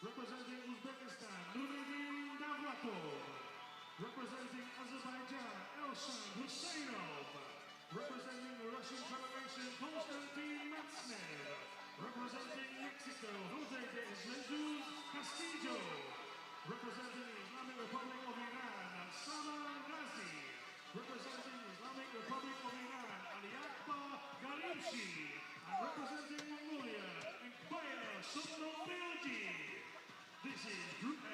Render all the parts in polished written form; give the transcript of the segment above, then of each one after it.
Representing Uzbekistan, Nur-Sultan. Representing Azerbaijan, Elshan Husseinov. Representing the Russian Federation, Konstantin Matsnev. Representing Mexico, Jose de Jesus Castillo. Representing the Islamic Republic of Iran, Salman Ghazi. Representing the Islamic Republic of Iran, Ali Akbar Gharibshi. And representing Mongolia, Empire Sotnobilgi. This is Group A.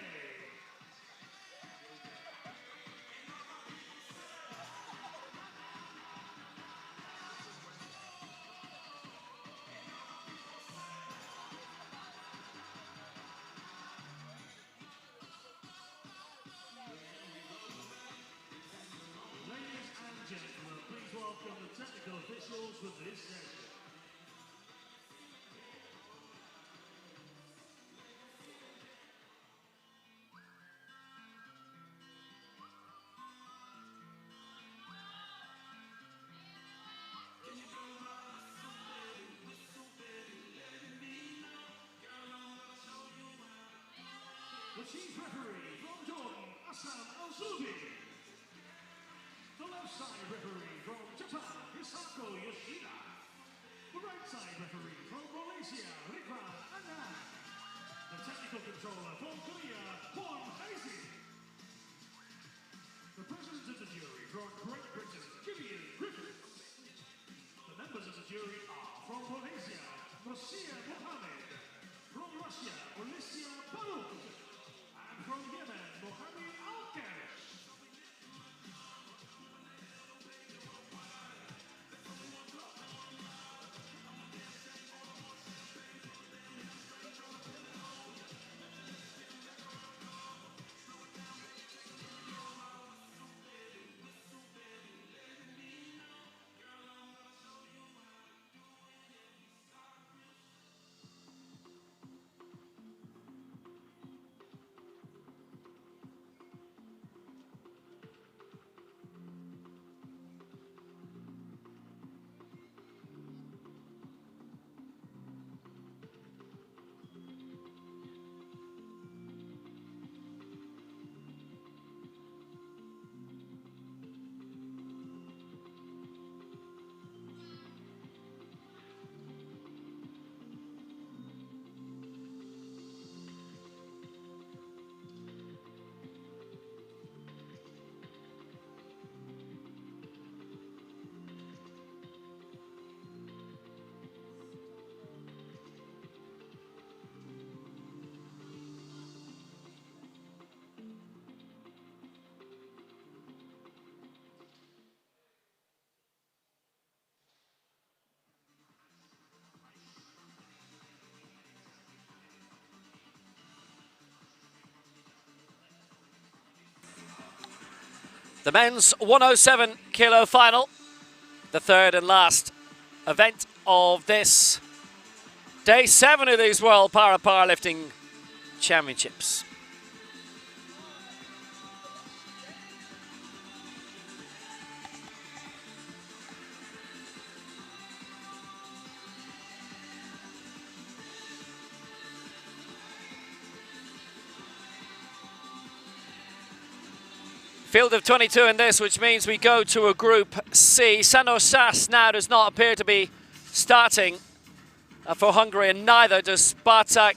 Please welcome the technical officials for this session. The chief referee from Jordan, Hassan Al-Zubi. The left side referee from Japan, Hisako Yoshida. The right side referee from Malaysia, Rikran Anand. The technical controller from Korea, Kwon Hazy. The president of the jury from Great Britain, Gillian Griffiths. The members of the jury are from Malaysia, Mosia Mohammed. From Russia, Alicia Baruch. And from Yemen, Mohammed Al-Karish. The men's 107 kilo final, the third and last event of this day 7 of these World Para Powerlifting Championships. Field of 22 in this, which means we go to a Group C. Sano Sas now does not appear to be starting for Hungary, and neither does Spartak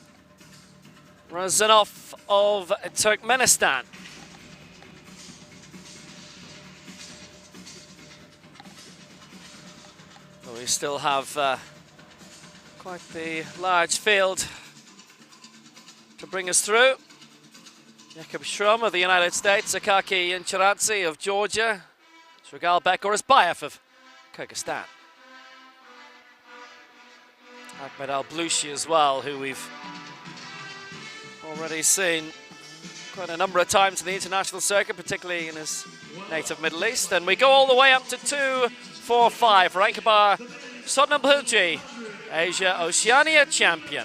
Razanov of Turkmenistan. But we still have quite the large field to bring us through. Jakub Shrum of the United States, Akaki Incharadze of Georgia, Srigal Bekor Asbayev of Kazakhstan. Ahmed Al-Blushi as well, who we've already seen quite a number of times in the international circuit, particularly in his native Middle East. And we go all the way up to 2-4-5 for Ankabar Sotnobilgi, Asia Oceania champion.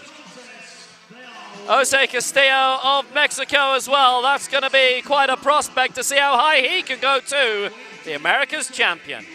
Jose Castillo of Mexico as well. That's going to be quite a prospect to see how high he can go to, the America's champion.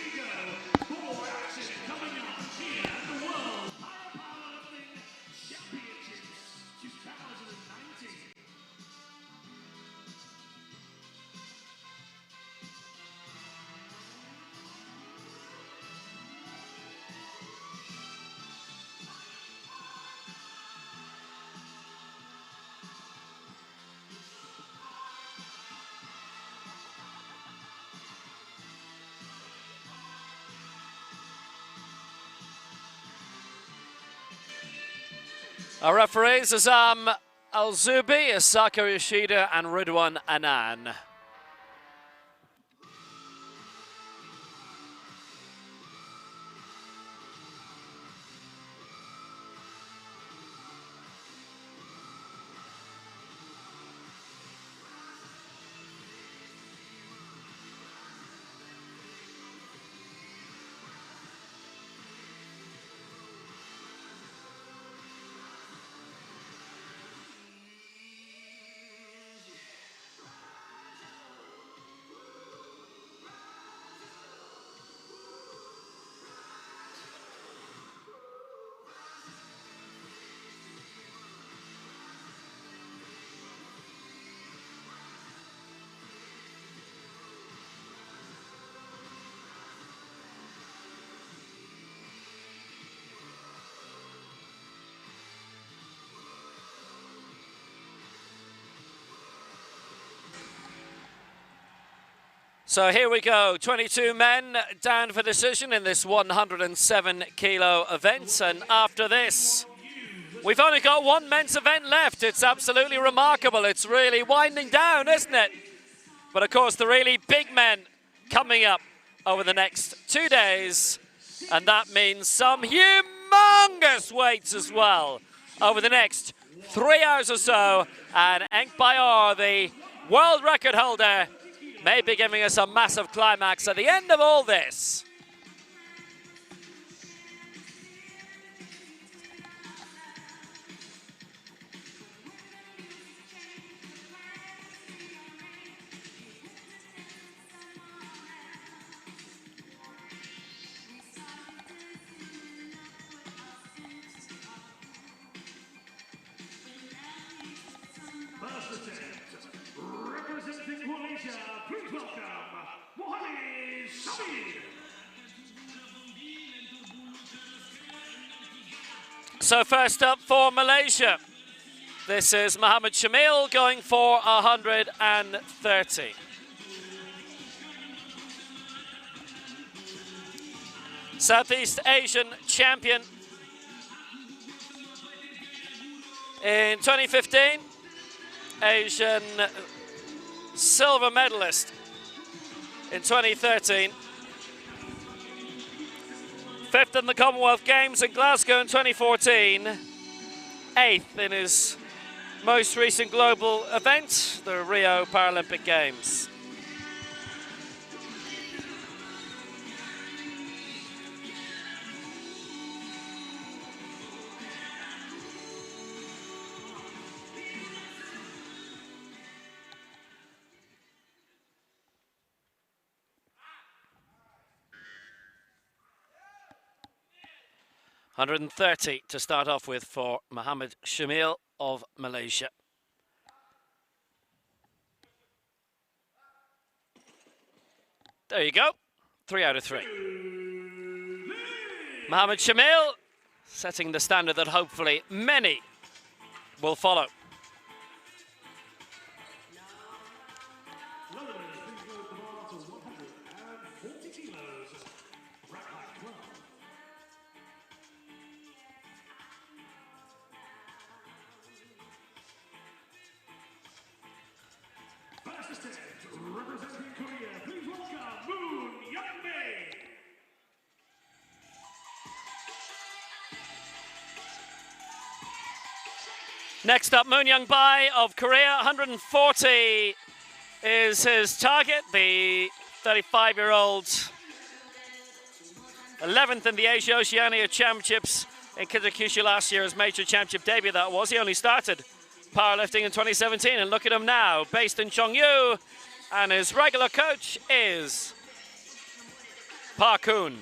Our referees, Azam Al-Zubi, Asako Yoshida, and Ridwan Anan. So here we go, 22 men down for decision in this 107 kilo event, and after this, we've only got one men's event left. It's absolutely remarkable. It's really winding down, isn't it? But of course, the really big men coming up over the next 2 days, and that means some humongous weights as well over the next 3 hours or so, and Enk Bayor, the world record holder, may be giving us a massive climax at the end of all this. First attempt, representing Malaysia, please welcome Mohamed Shamil. So first up for Malaysia, this is Mohamed Shamil going for 130. Southeast Asian champion in 2015, Asian silver medalist in 2013, fifth in the Commonwealth Games in Glasgow in 2014, eighth in his most recent global event, the Rio Paralympic Games. $130 to start off with for Mohamed Shamil of Malaysia. There you go, 3 out of 3. Mohamed Shamil setting the standard that hopefully many will follow. Representing Korea, please welcome Moon Young-bae. Next up, Moon Young-bae of Korea, 140 is his target. The 35-year-old, 11th in the Asia Oceania Championships in Kazakhstan last year, his major championship debut that was. He only started powerlifting in 2017, and look at him now, based in Cheongju, and his regular coach is Park Hoon.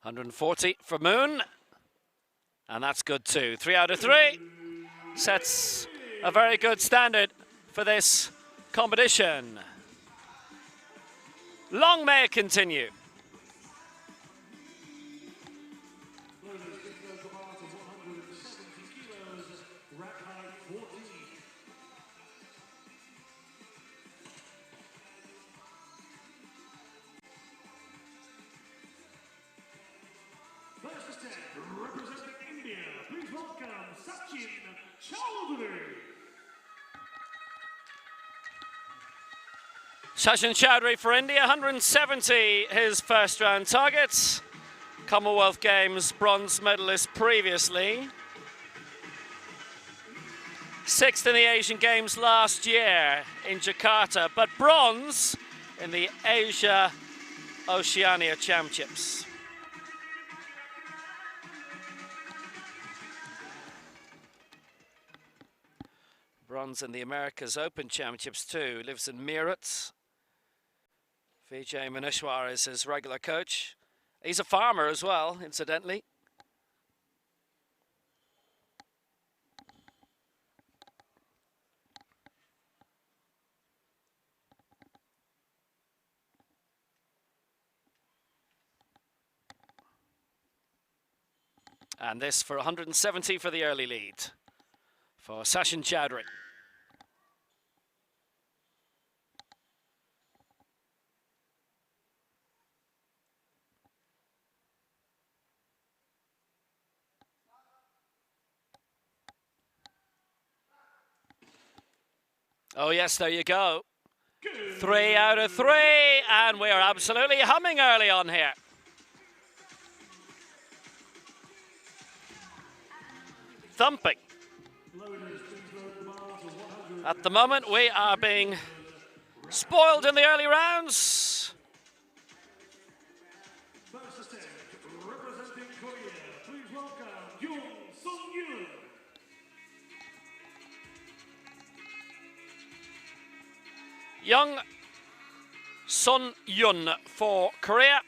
140 for Moon. And that's good too. 3 out of 3 sets a very good standard for this competition. Long may it continue. Representing India, please welcome Sachin Chowdhury. Sachin Chowdhury for India, 170 his first round targets. Commonwealth Games bronze medalist previously. 6th in the Asian Games last year in Jakarta, but bronze in the Asia Oceania Championships. Bronze in the Americas Open Championships too. Lives in Meerut. Vijay Manishwar is his regular coach. He's a farmer as well, incidentally. And this for 170 for the early lead for Sachin Chowdhury. Oh yes, there you go. 3 out of 3, and we are absolutely humming early on here. Thumping. At the moment, we are being spoiled in the early rounds. Representing Korea, please welcome Sung-Yun. Young Sun-Yun for Korea.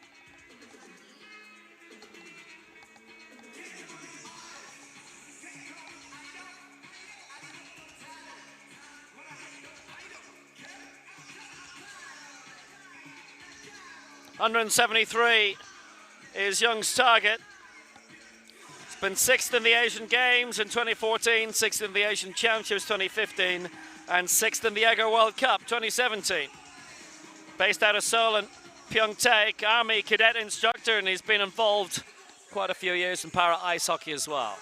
$173 is Young's target. It's been 6th in the Asian Games in 2014, 6th in the Asian Championships 2015, and 6th in the Egger World Cup 2017. Based out of Seoul and Pyeongtaek, Army cadet instructor, and he's been involved quite a few years in para ice hockey as well.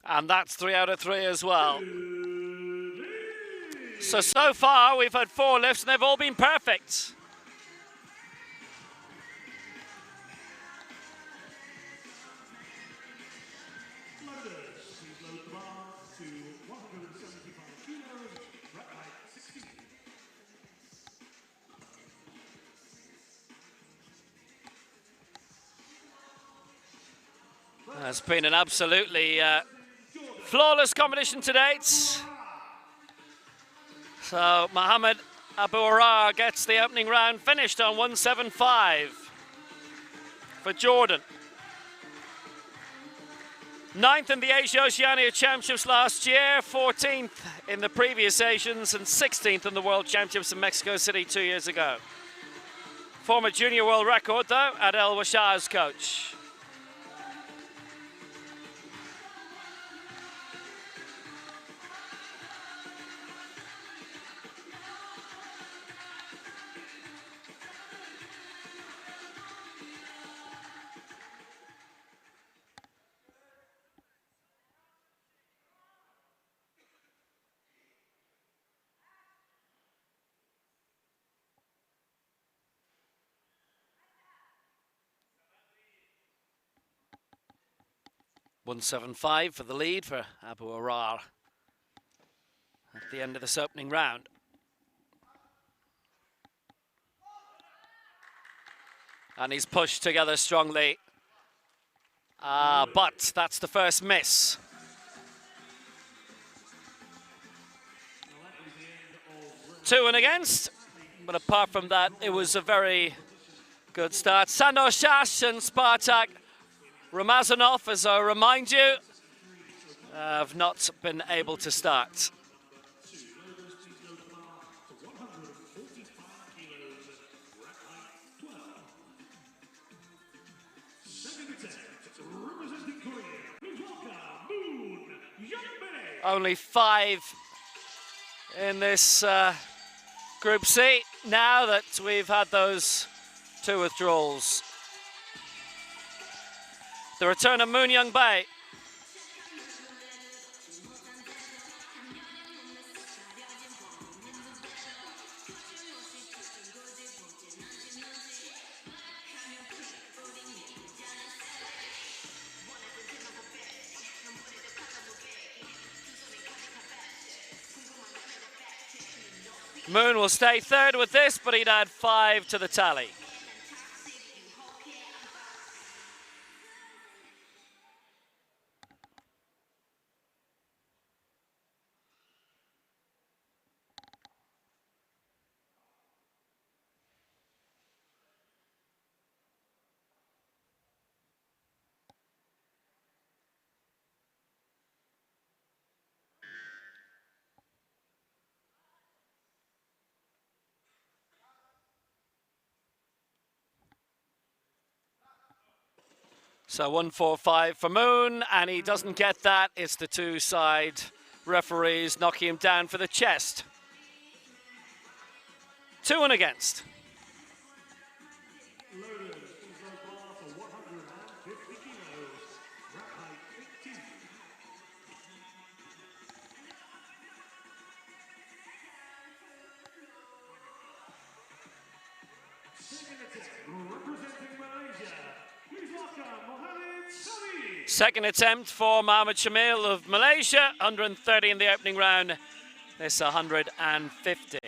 And that's 3 out of 3 as well. So far we've had 4 lifts and they've all been perfect. It's been an absolutely flawless competition to date. So Mohammed Abu Arar gets the opening round finished on 175 for Jordan. 9th in the Asia Oceania Championships last year, 14th in the previous Asians, and 16th in the World Championships in Mexico City 2 years ago. Former junior world record though, Adel Washar's coach. 175 for the lead for Abu Arar at the end of this opening round. And he's pushed together strongly. But that's the first miss. Two and against. But apart from that, it was a very good start. Sandor Shash and Spartak Ramazanov, as I remind you, have not been able to start. Only 5 in this Group C now that we've had those 2 withdrawals. The return of Moon Young Bae. Moon will stay third with this, but he'd add 5 to the tally. So 145 for Moon, and he doesn't get that. It's the 2 side referees knocking him down for the chest. 2 and against. Second attempt for Mohamed Shamil of Malaysia, 130 in the opening round, this 150.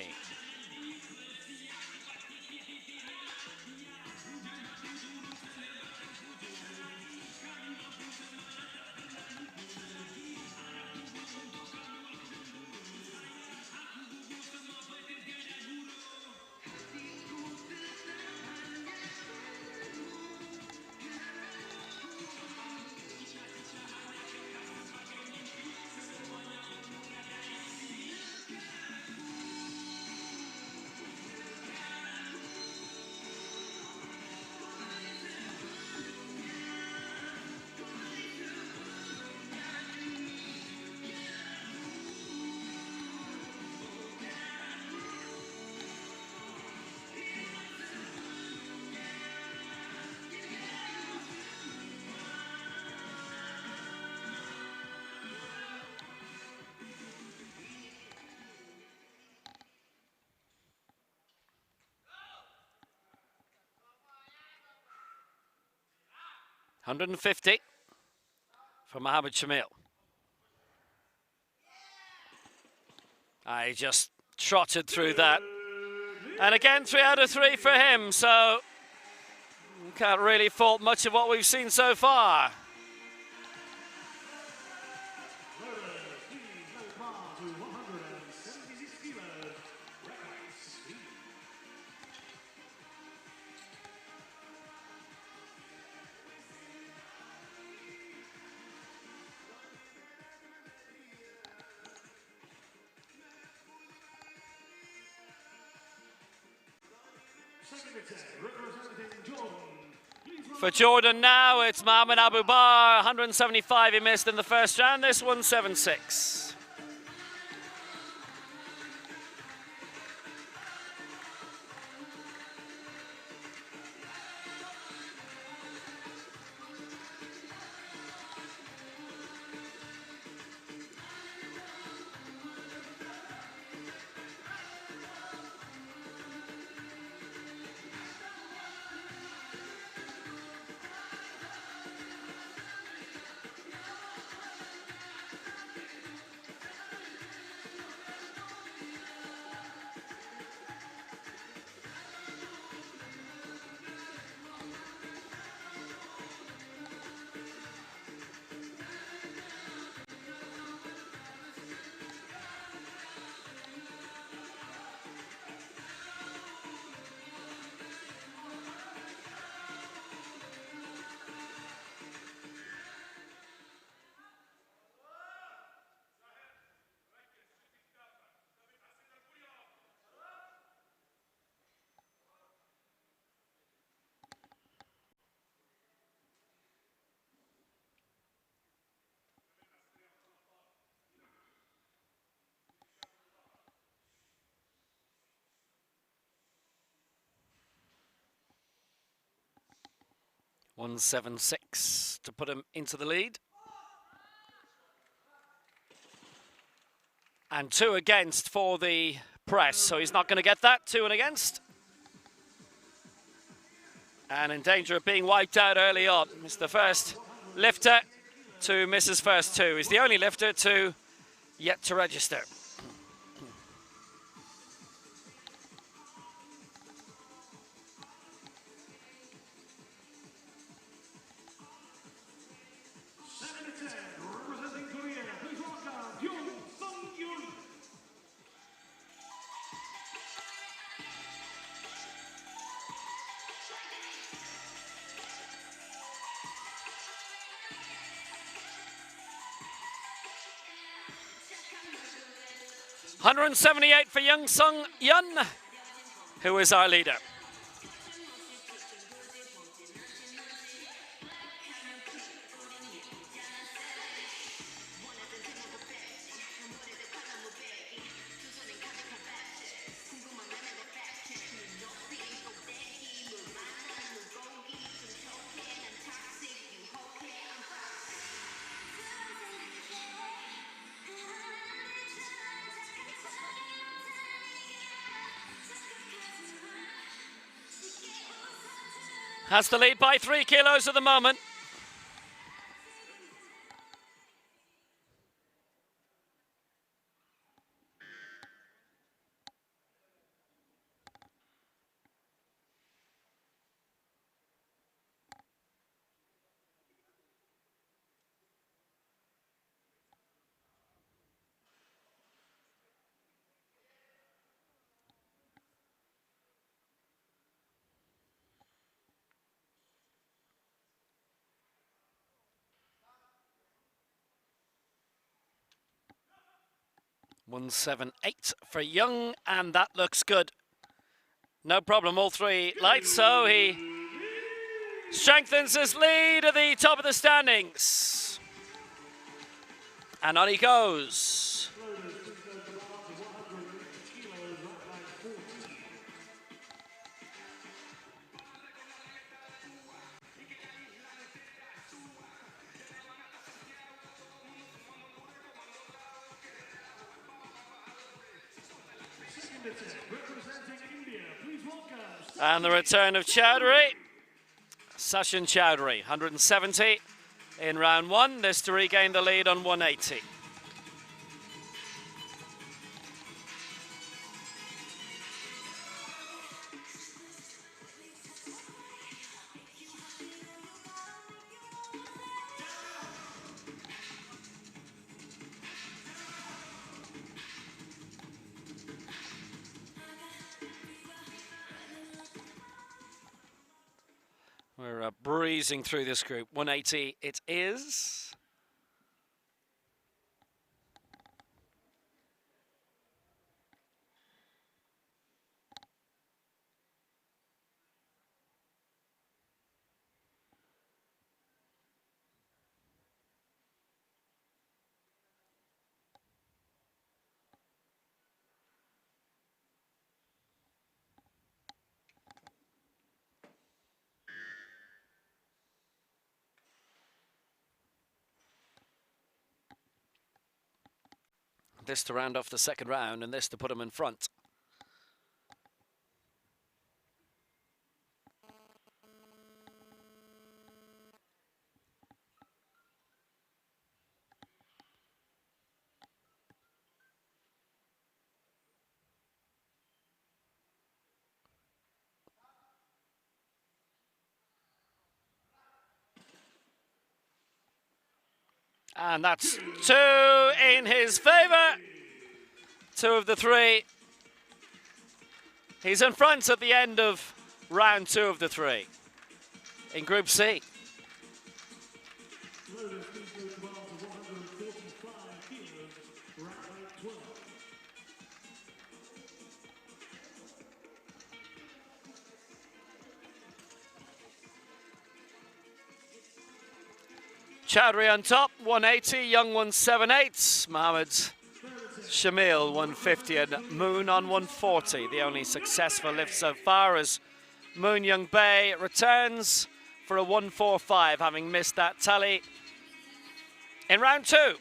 $150 for Mohamed Shamil. He just trotted through that. And again, 3 out of 3 for him, so can't really fault much of what we've seen so far. For Jordan now, it's Mohamed Abu Bar, 175 he missed in the first round, this 176. 176 to put him into the lead. And 2 against for the press, so he's not going to get that. 2 and against. And in danger of being wiped out early on. He's the first lifter to miss his first 2. He's the only lifter to yet to register. Representing Korea, please welcome Sung-Yun. 178 for young Sung-Yun, who is our leader. Has the lead by 3 kilos at the moment. .178 for Young, and that looks good. No problem, all 3 lights, so he strengthens his lead at the top of the standings. And on he goes. And the return of Chowdhury, Sachin Chowdhury, 170 in round 1. This to regain the lead on 180. We're breezing through this group. 180 it is. This to round off the second round, and this to put him in front. And that's 2 in his favour. 2 of the 3. He's in front at the end of round 2 of the 3 in Group C. Chowdhury on top, 180, Young 178, Mohammed Shamil 150, and Moon on 140. The only successful lift so far as Moon Young Bae returns for a 1:45, having missed that tally in round 2.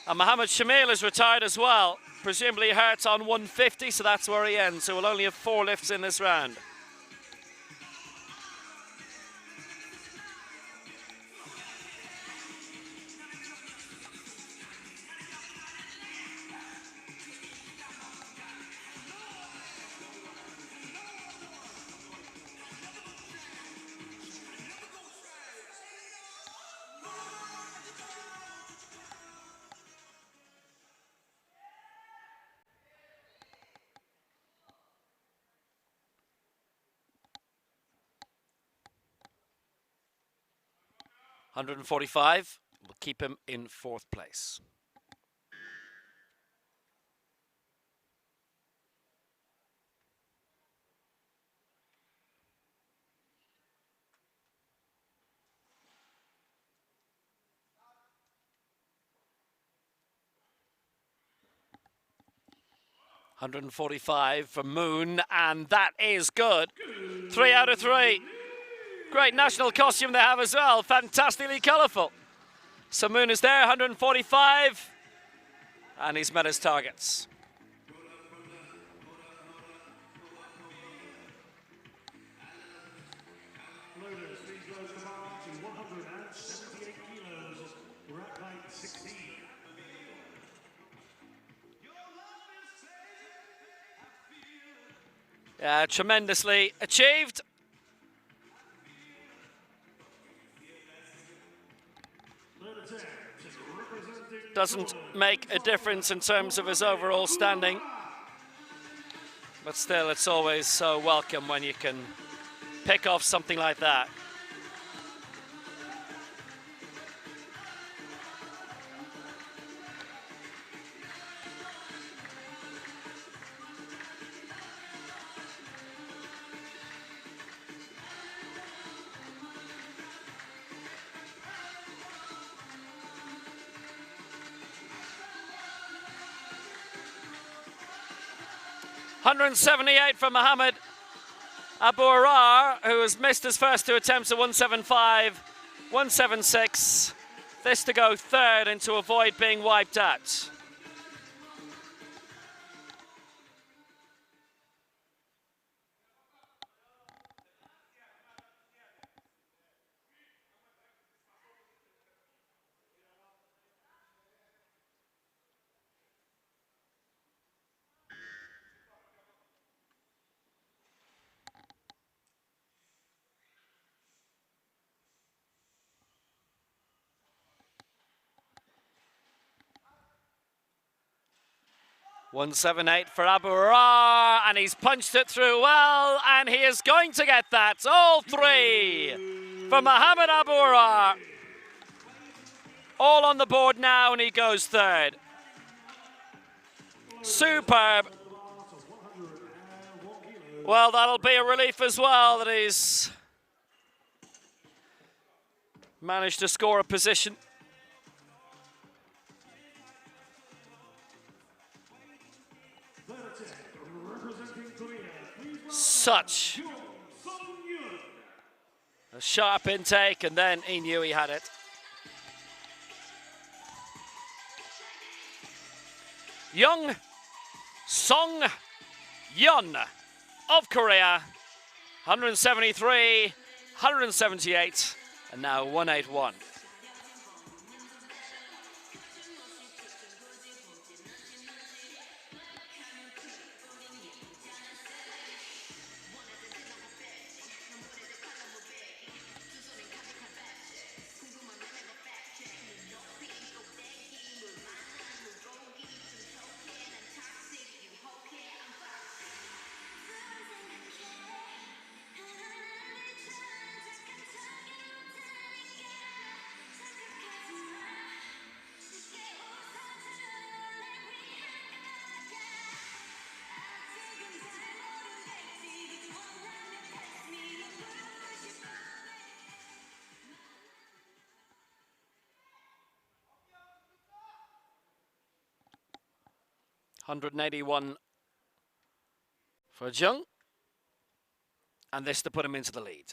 And Mohammed Shamil is retired as well, presumably hurt on 150, so that's where he ends. So we'll only have 4 lifts in this round. $145 will keep him in 4th place. $145 for Moon, and that is good. 3 out of 3. Great national costume they have as well, fantastically colourful. So Moon is there, 145, and he's met his targets. Loaders, please load the bar to 178 kilos. We're at height 16. Yeah, tremendously achieved. Doesn't make a difference in terms of his overall standing, but still it's always so welcome when you can pick off something like that. $178 for Mohammed Abu Arar, who has missed his first 2 attempts at 175, 176. This to go 3rd and to avoid being wiped out. $178 for Abu Arar, and he's punched it through well, and he is going to get that. All 3 for Mohammed Abu Arar. All on the board now, and he goes 3rd. Superb. Well, that'll be a relief as well that he's managed to score a position. Such a sharp intake, and then he knew he had it. Young Song Yun of Korea, 173, 178, and now 181. $181 for Jung. And this to put him into the lead.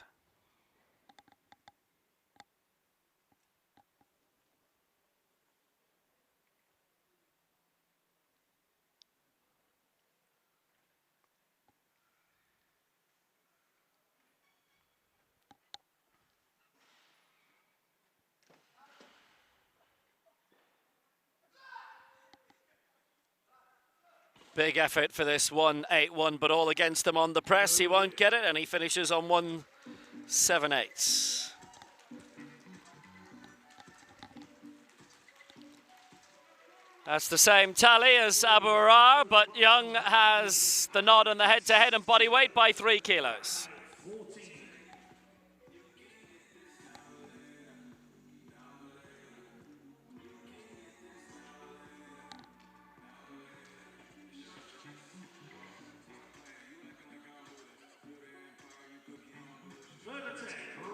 Big effort for this 181, but all against him on the press. He won't get it, and he finishes on 178. That's the same tally as Abu Arar, but Young has the nod on the head-to-head and body weight by 3 kilos.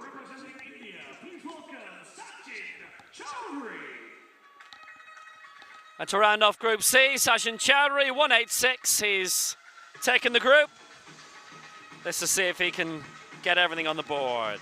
Representing India, please welcome Sachin Chowdhury. And to round off Group C, Sachin Chowdhury, 186. He's taken the group. Let's just see if he can get everything on the board.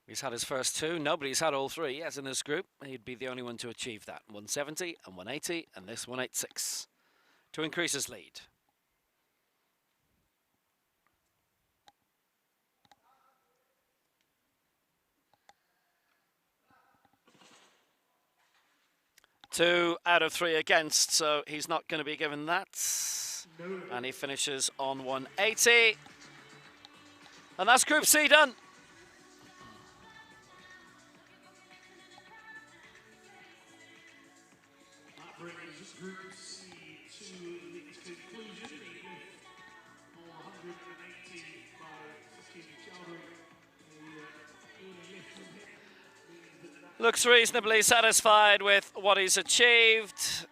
He's had his first 2. Nobody's had all 3 yet in this group. He'd be the only one to achieve that. 170 and 180 and this 186 to increase his lead. Two out of 3 against, so he's not going to be given that. And he finishes on 180. And that's Group C done. That brings Group C to its conclusion. The 180 by Sachin Chowdhury. Looks reasonably satisfied with what he's achieved.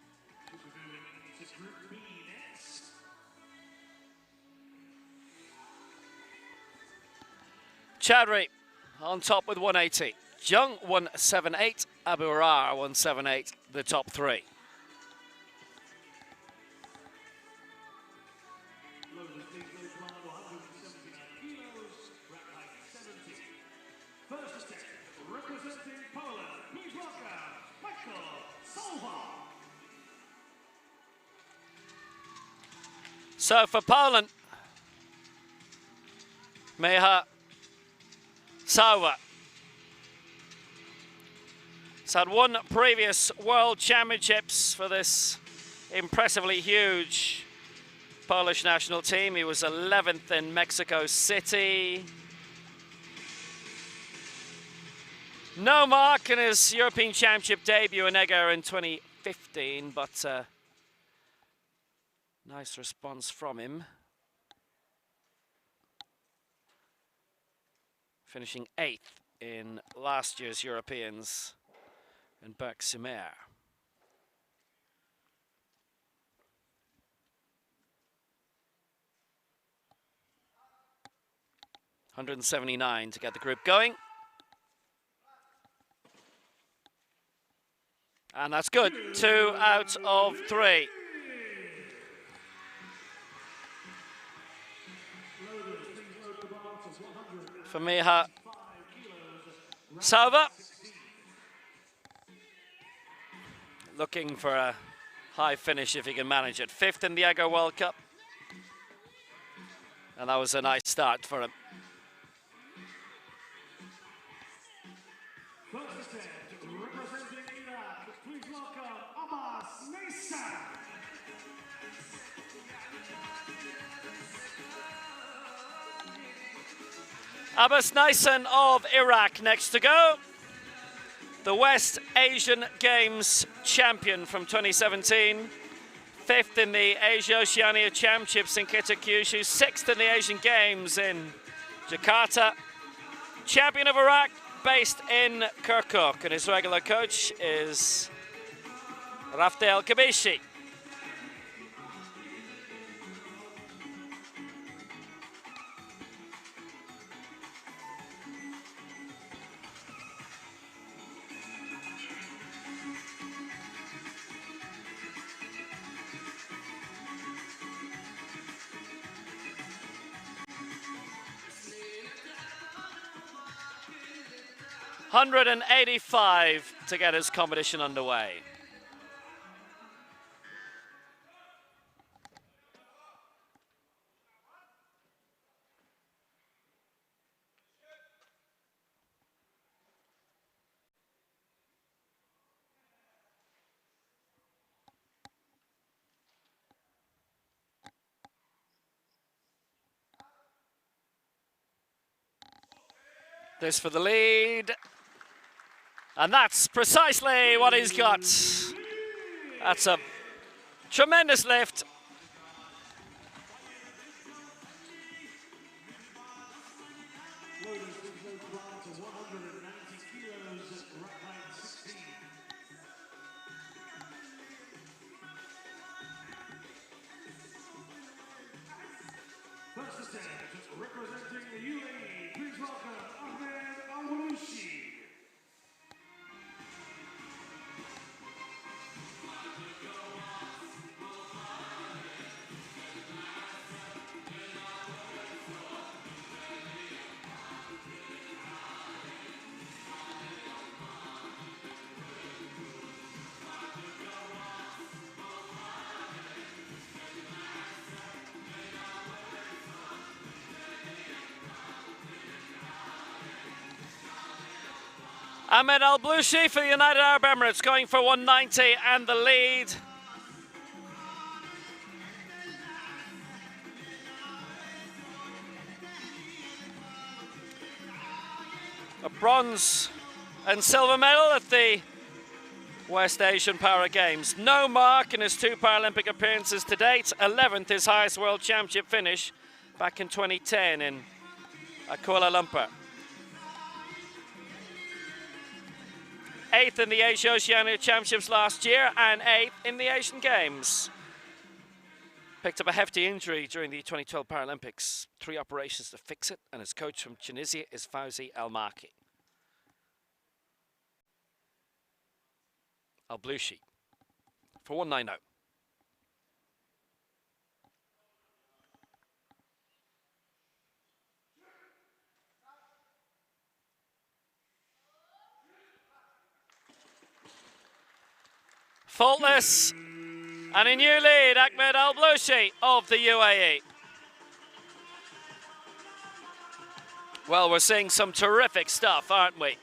Chowdhury on top with 180. Jung 178, Abu Arar 178, the top 3. Representing Poland, please welcome So for Poland, Miha Sauva. He's had 1 previous World Championships for this impressively huge Polish national team. He was 11th in Mexico City. No mark in his European Championship debut in Ega in 2015, but nice response from him. Finishing 8th in last year's Europeans in Berck-Simer. $179 to get the group going. And that's good. 2 out of 3. For Miha Salva. Looking for a high finish if he can manage it. 5th in the Ego World Cup. And that was a nice start for him. First attempt, representing Iraq, please welcome Abbas Naisa. Abbas Naisen of Iraq next to go. The West Asian Games champion from 2017. 5th in the Asia-Oceania Championships in Kitakyushu. 6th in the Asian Games in Jakarta. Champion of Iraq, based in Kirkuk. And his regular coach is Rafdel Kabishi. $185 to get his competition underway. This for the lead. And that's precisely what he's got. That's a tremendous lift. First attempt, representing the UAE, please welcome Ahmed Al-Walushi. Ahmed Al-Blushi for the United Arab Emirates going for 190 and the lead. A bronze and silver medal at the West Asian Para Games. No mark in his 2 Paralympic appearances to date. 11th, his highest World Championship finish back in 2010 in Kuala Lumpur. 8th in the Asia-Oceania Championships last year and 8th in the Asian Games. Picked up a hefty injury during the 2012 Paralympics. 3 operations to fix it, and his coach from Tunisia is Fauzi Al-Maki. Al-Blushi for 190. Faultless, and a new lead, Ahmed Al-Blushi of the UAE. Well, we're seeing some terrific stuff, aren't we?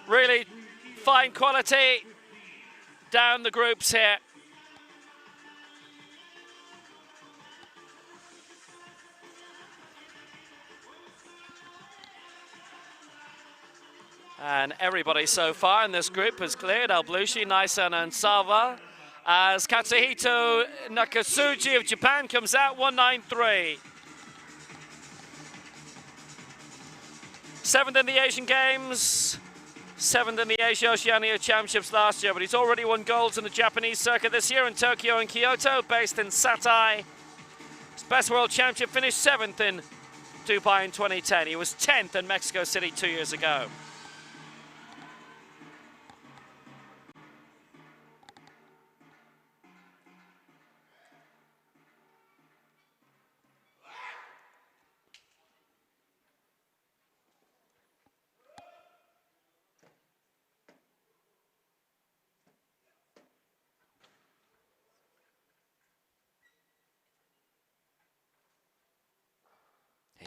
Really fine quality down the groups here. And everybody so far in this group has cleared. Al-Blushi, Naisen and Salva. As Katsuhito Nakatsuji of Japan comes out 193. 7th in the Asian Games. 7th in the Asia-Oceania Championships last year, but he's already won golds in the Japanese circuit this year in Tokyo and Kyoto, based in Satai. His best world championship finished 7th in Dubai in 2010. He was 10th in Mexico City 2 years ago.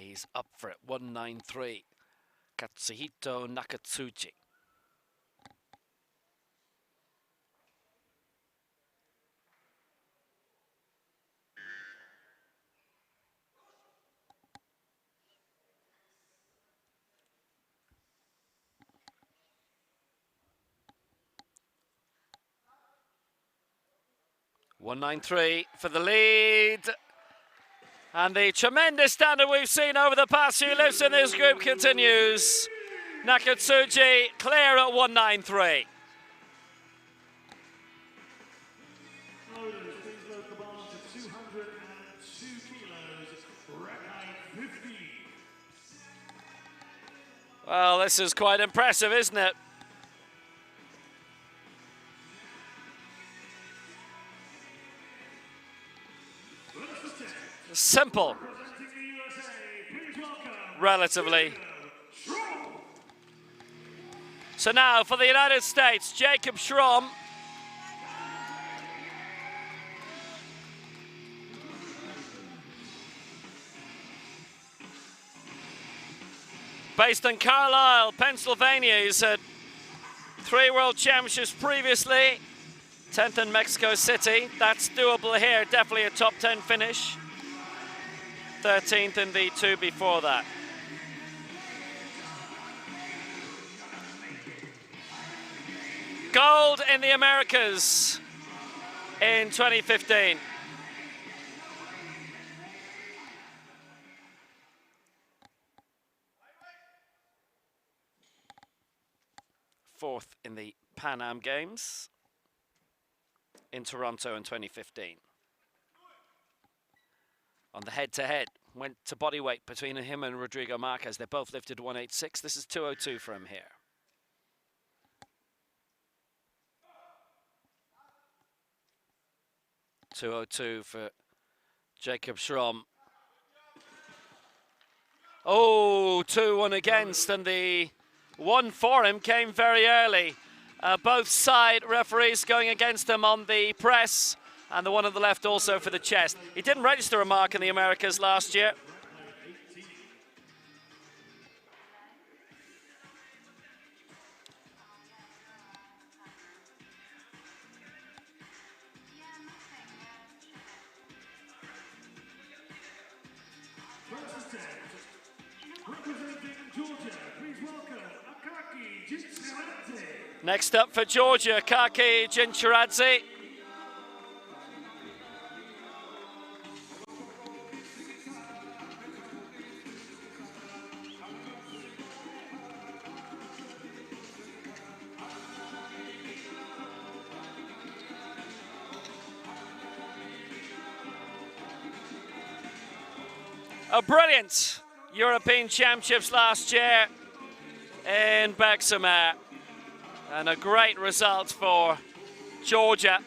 He's up for it. 193. Katsuhito Nakatsuchi. .193 for the lead. And the tremendous standard we've seen over the past few lifts in this group continues. Nakatsuchi clear at 193. Loaders, please load the bar to 202 kilos, rack height 50. Well, this is quite impressive, isn't it? Simple, relatively. So now for the United States, Jacob Schramm. Based in Carlisle, Pennsylvania. He's had 3 World Championships previously, 10th in Mexico City. That's doable here, definitely a top 10 finish. 13th in the 2 before that. Gold in the Americas in 2015. Fourth in the Pan Am Games in Toronto in 2015. On the head-to-head, went to bodyweight between him and Rodrigo Marquez. They both lifted 186. This is 202 for him here. .202 for Jacob Schramm. Oh, 2-1 against, and the one for him came very early. Both side referees going against him on the press, and the one on the left also for the chest. He didn't register a mark in the Americas last year. Next up for Georgia, Kaki Jinchiradze. A brilliant European Championships last year in Bexamar. And a great result for Georgia.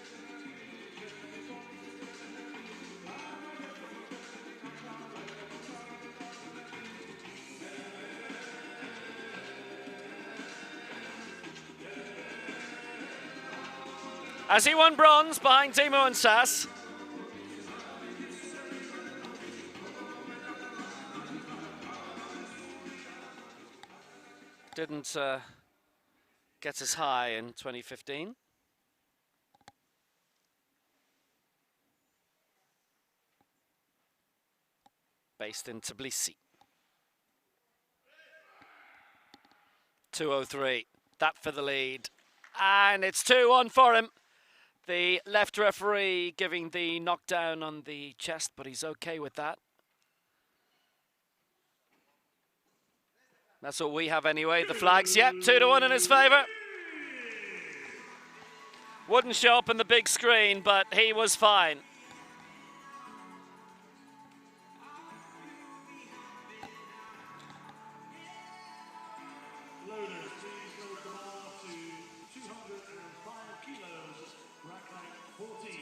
As he won bronze behind Timo and Sass. Didn't get as high in 2015. Based in Tbilisi. 203, that for the lead. And it's 2-1 for him. The left referee giving the knockdown on the chest, but he's okay with that. That's what we have anyway, the flags. Yep, 2-1 in his favour. Wouldn't show up on the big screen, but he was fine. Loaders, please load the bar to 205 kilos, rack height 14.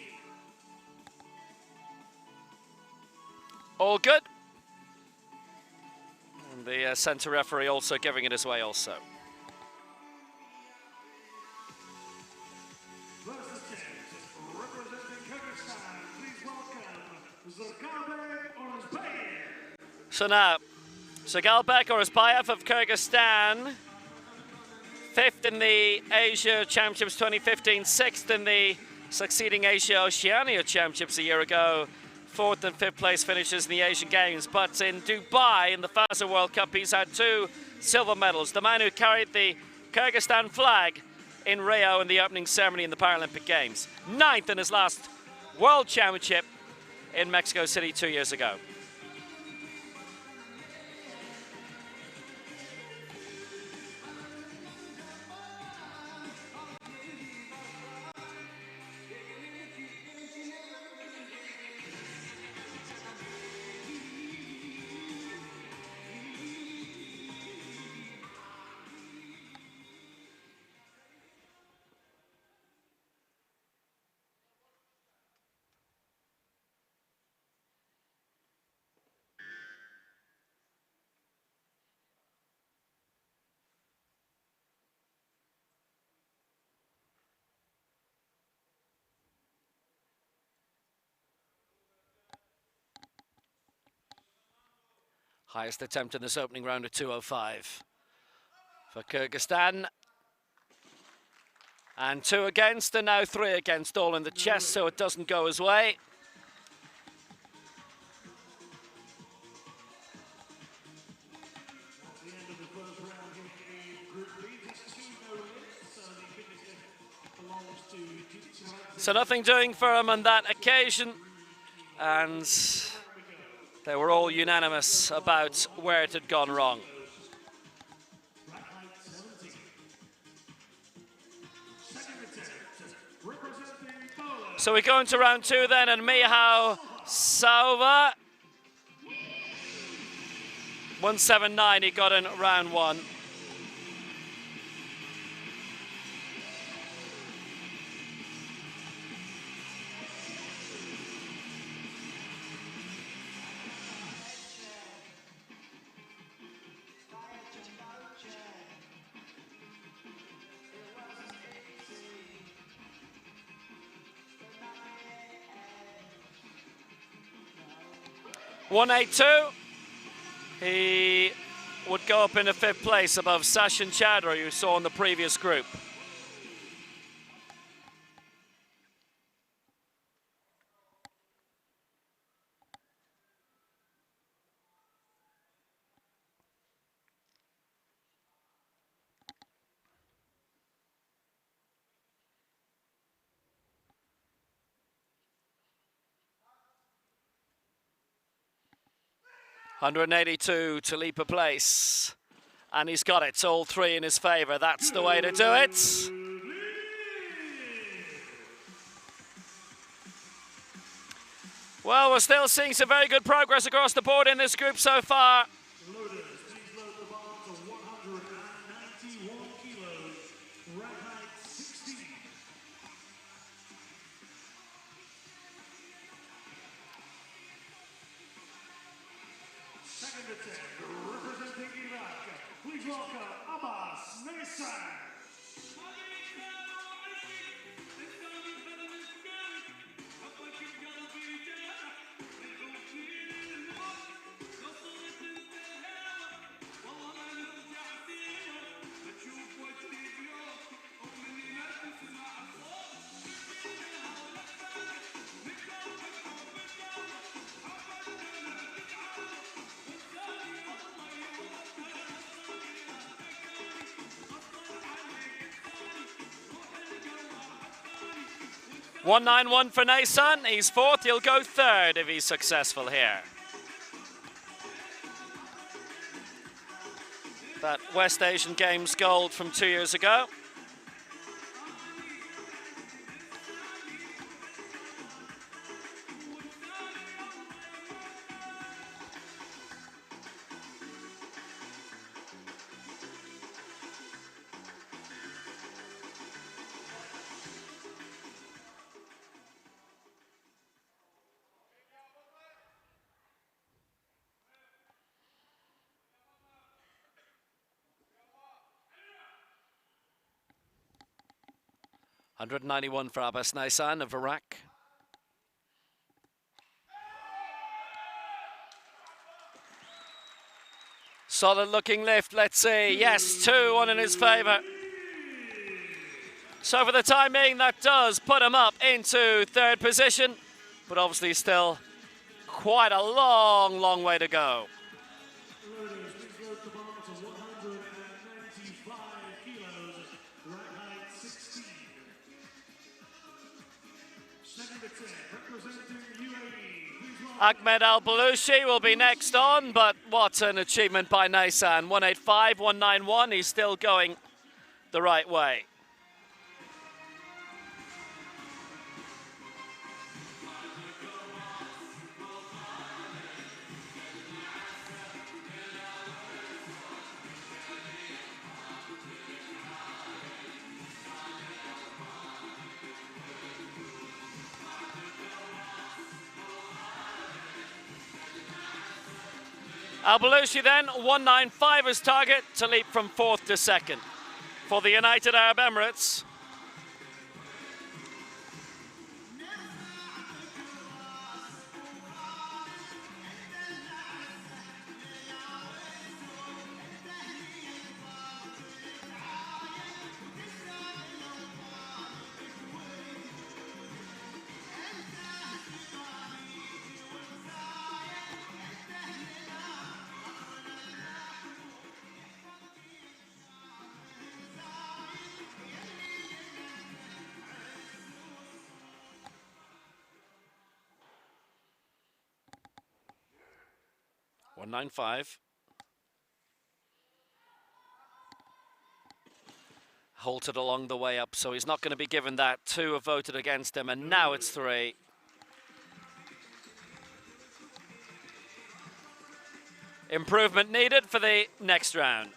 All good. And the centre referee also giving it his way also. Representing Kazakhstan, please welcome So now, Sagalbek Orazbayev of Kyrgyzstan, 5th in the Asia Championships 2015, 6th in the succeeding Asia Oceania Championships a year ago, 4th and 5th place finishes in the Asian Games. But in Dubai, in the FASA World Cup, he's had 2 silver medals. The man who carried the Kyrgyzstan flag in Rio in the opening ceremony in the Paralympic Games. 9th in his last World Championship in Mexico City 2 years ago. Highest attempt in this opening round of 2:05 for Kyrgyzstan. And 2 against, and now 3 against, all in the chest, so it doesn't go his way. So nothing doing for him on that occasion, and they were all unanimous about where it had gone wrong. So we go into round 2 then, and Mihao Sauva, 179 he got in round 1. .182. He would go up into 5th place above Sachin Chadra, you saw in the previous group. .182 to leap a place, and he's got it, all 3 in his favour. That's the way to do it. Well, we're still seeing some very good progress across the board in this group so far. Loaders, please load the bar to 191 kilos, rack height 16. Second attempt, representing Iraq, please welcome Abbas Neysan. .191 for Neysan. He's 4th. He'll go 3rd if he's successful here. That West Asian Games gold from 2 years ago. .191 for Abbas Neysan of Iraq. Solid looking lift, let's see. Yes, 2-1 in his favour. So for the time being, that does put him up into third position, but obviously still quite a long, long way to go. Ahmed Al-Balushi will be next on, but what an achievement by Naisan. 185, 191, he's still going the right way. Al-Balushi then, 195 as target to leap from 4th to 2nd for the United Arab Emirates. .195. Halted along the way up, so he's not going to be given that. 2 have voted against him, and now it's 3. Improvement needed for the next round.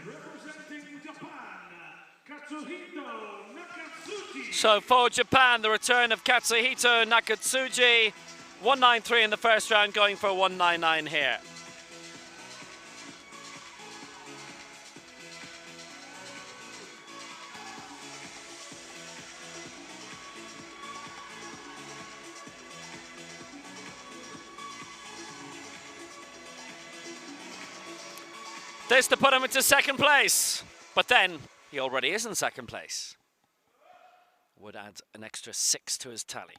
Representing Japan, Katsuhito Nakatsuji. So for Japan, the return of Katsuhito Nakatsuji, 193 in the first round, going for 199 here. This to put him into 2nd place, but then he already is in 2nd place. Would add an extra 6 to his tally.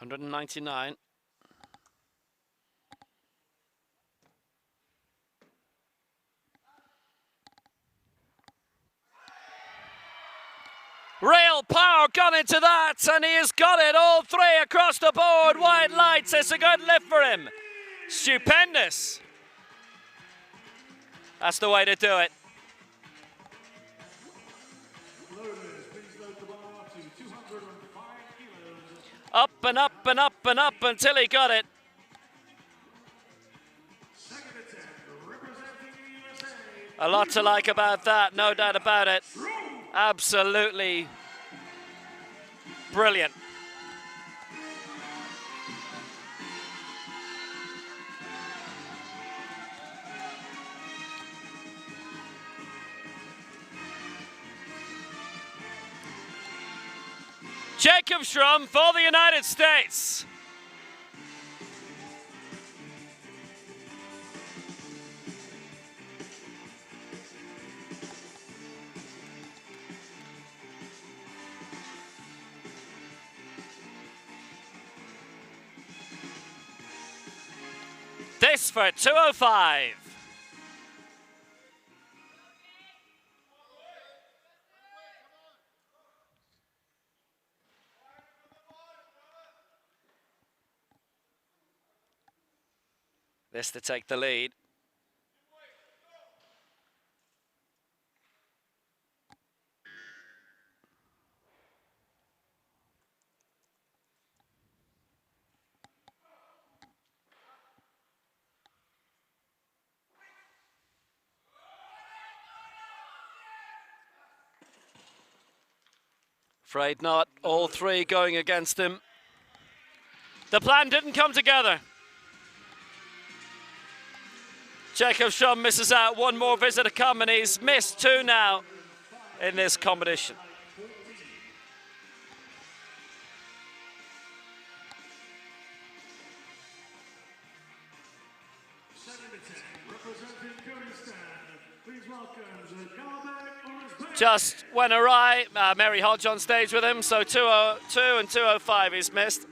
$199. Real power gone into that, and he has got it all 3 across the board. White lights, it's a good lift for him. Stupendous. That's the way to do it. Up and up and up and up until he got it. A lot to like about that, no doubt about it. Absolutely brilliant. Jacob Schrum for the United States. This for 205. this to take the lead. Afraid not. All three going against him. The plan didn't come together. Jacob Schrum misses out. One more visit to come, and he's missed two now in this competition. Representing Kazakhstan, please welcome the Just went awry. Mary Hodge on stage with him, so 202 and 205 he's missed.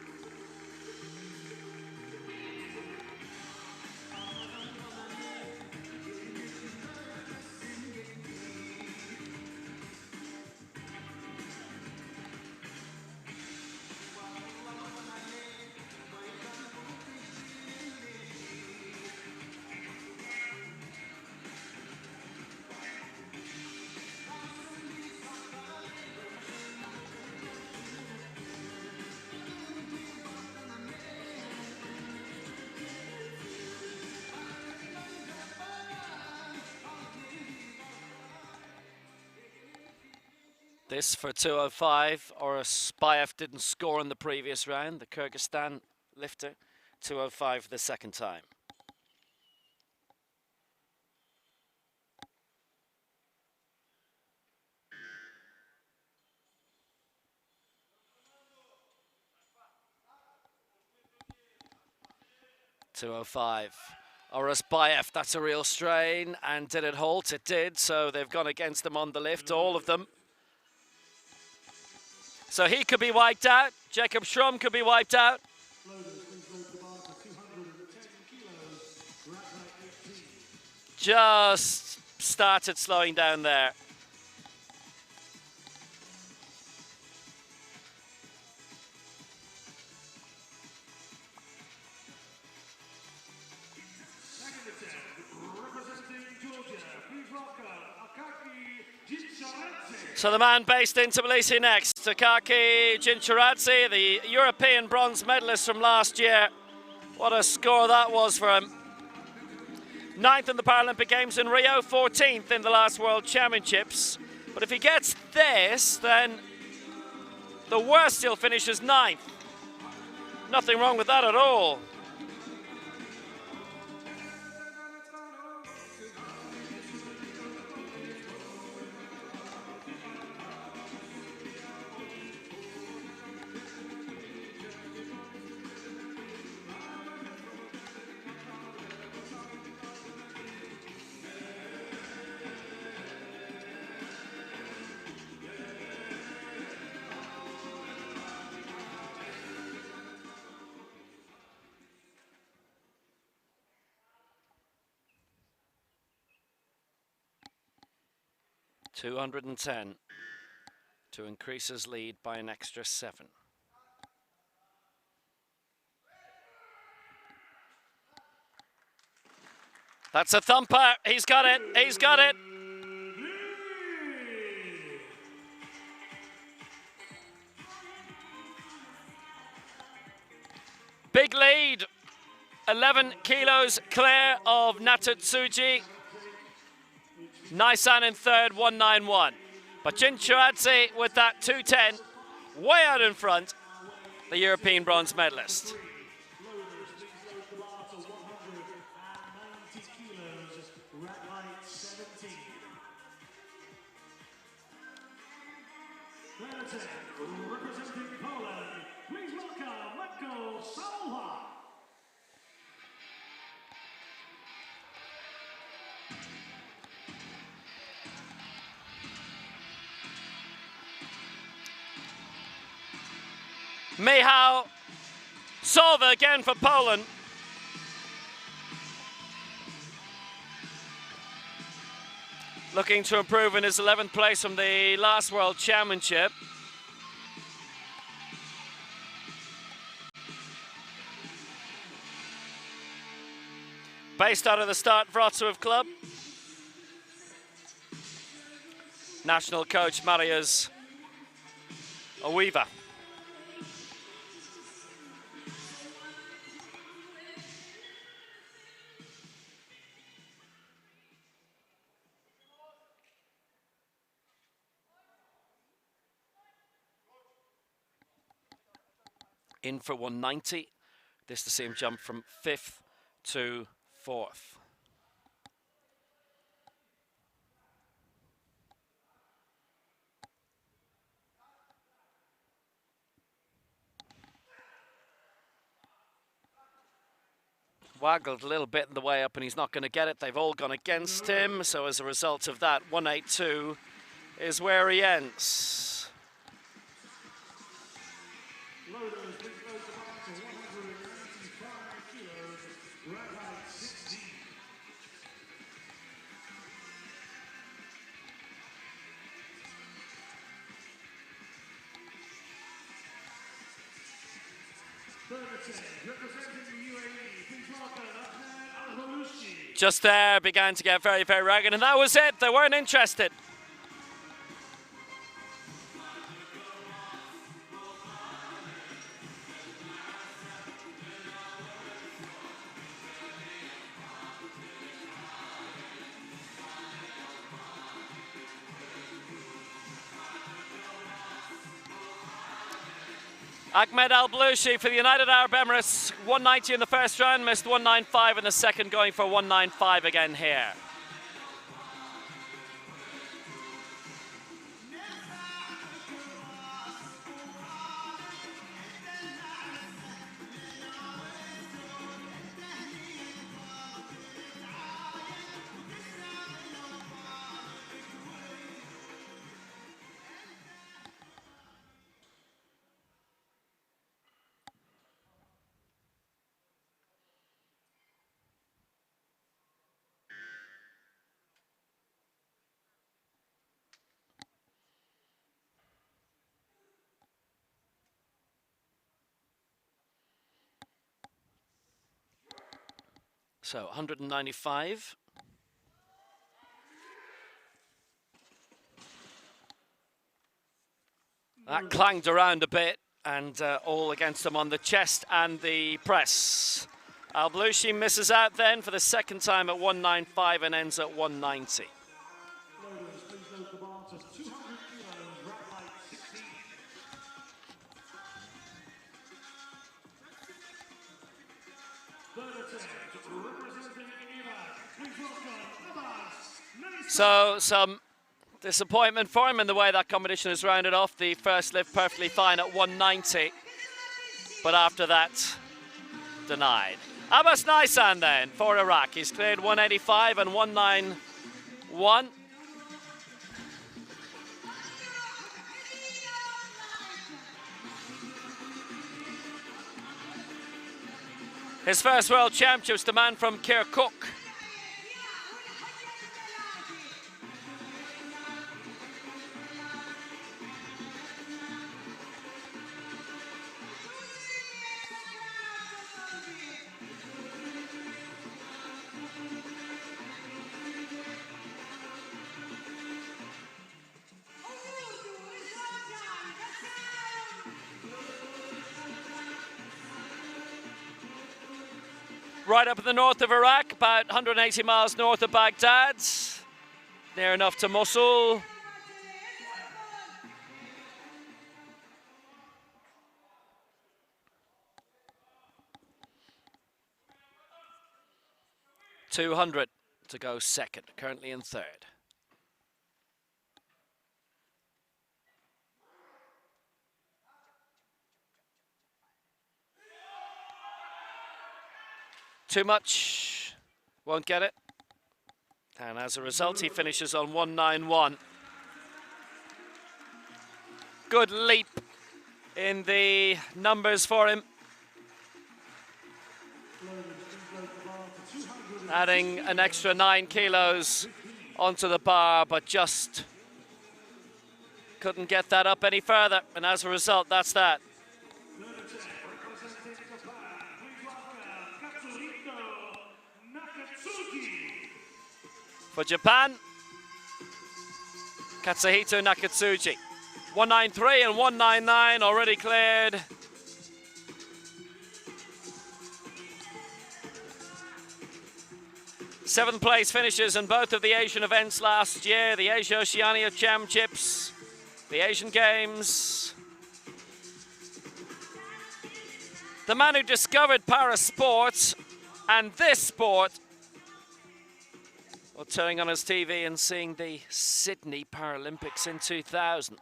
This for 205, or Spayev didn't score in the previous round. The Kyrgyzstan lifter, 205 for the second time. .205. Spayev, that's a real strain. And did it halt? It did. So they've gone against them on the lift, all of them. So he could be wiped out. Jacob Schrum could be wiped out. Just started slowing down there. So the man based in Tbilisi next, Takaki Jincharadze, the European bronze medalist from last year. What a score that was for him. 9th in the Paralympic Games in Rio, 14th in the last World Championships. But if he gets this, then the worst he'll finish is 9th. Nothing wrong with that at all. .210 to increase his lead by an extra 7. That's a thumper. He's got it. He's got it. Big lead. 11 kilos clear of Natutsuji. Nisan in third, 191. But Jincharadze with that 210, way out in front, the European bronze medalist. Representing Poland, please welcome Salwa. Michał Salwa again for Poland. Looking to improve in his 11th place from the last World Championship. Based out of the Start Wrocław club. National coach Mariusz Owiwa. In for 190. This to see him jump from 5th to 4th. Waggled a little bit in the way up and he's not going to get it. They've all gone against him. So as a result of that, 182 is where he ends. Just there, began to get very, very ragged, and that was it. They weren't interested. Ahmed Al-Bloushi for the United Arab Emirates, 190 in the first round, missed 195 in the second, going for 195 again here. So 195. That clanged around a bit and all against him on the chest and the press. Al-Bloushi misses out then for the second time at 195 and ends at 190. So some disappointment for him in the way that competition is rounded off. The first lift perfectly fine at 190, but after that, denied. Abbas Naisan then for Iraq. He's cleared 185 and 191. His first World Championships, the man from Kirkuk. Right up in the north of Iraq, about 180 miles north of Baghdad, near enough to Mosul. $200 to go second, currently in third. Too much, won't get it. And as a result, he finishes on 191. Good leap in the numbers for him. Adding an extra 9 kilos onto the bar, but just couldn't get that up any further. And as a result, that's that. For Japan, Katsuhito Nakatsuji. 193 and 199 already cleared. Seventh place finishes in both of the Asian events last year, the Asia Oceania Championships, the Asian Games. The man who discovered para sports and this sport, while turning on his TV and seeing the Sydney Paralympics in 2000.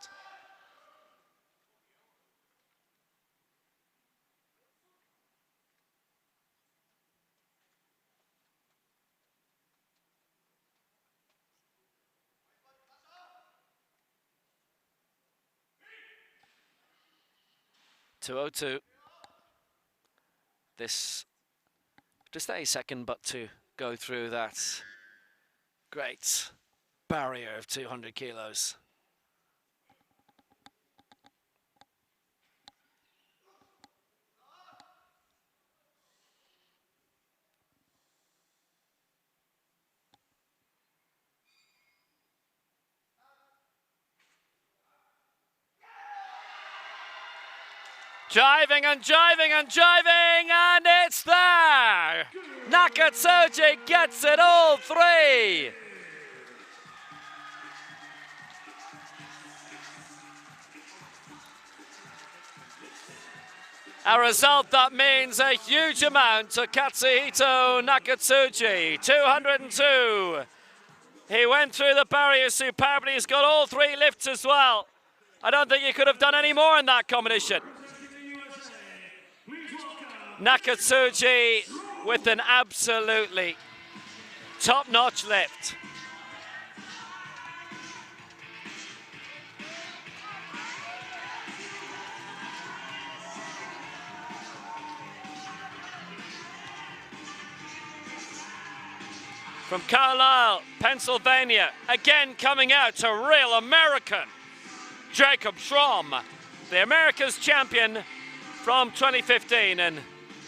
.202. This just a second, but to go through that great barrier of 200 kilos. Jiving and jiving and jiving, and it's there! Nakatsuji gets it all three! A result that means a huge amount to Katsuhito Nakatsuji, 202. He went through the barrier superbly, he's got all three lifts as well. I don't think he could have done any more in that competition. Nakatsuji with an absolutely top-notch lift. From Carlisle, Pennsylvania, again coming out to real American, Jacob Schramm, the America's champion from 2015 in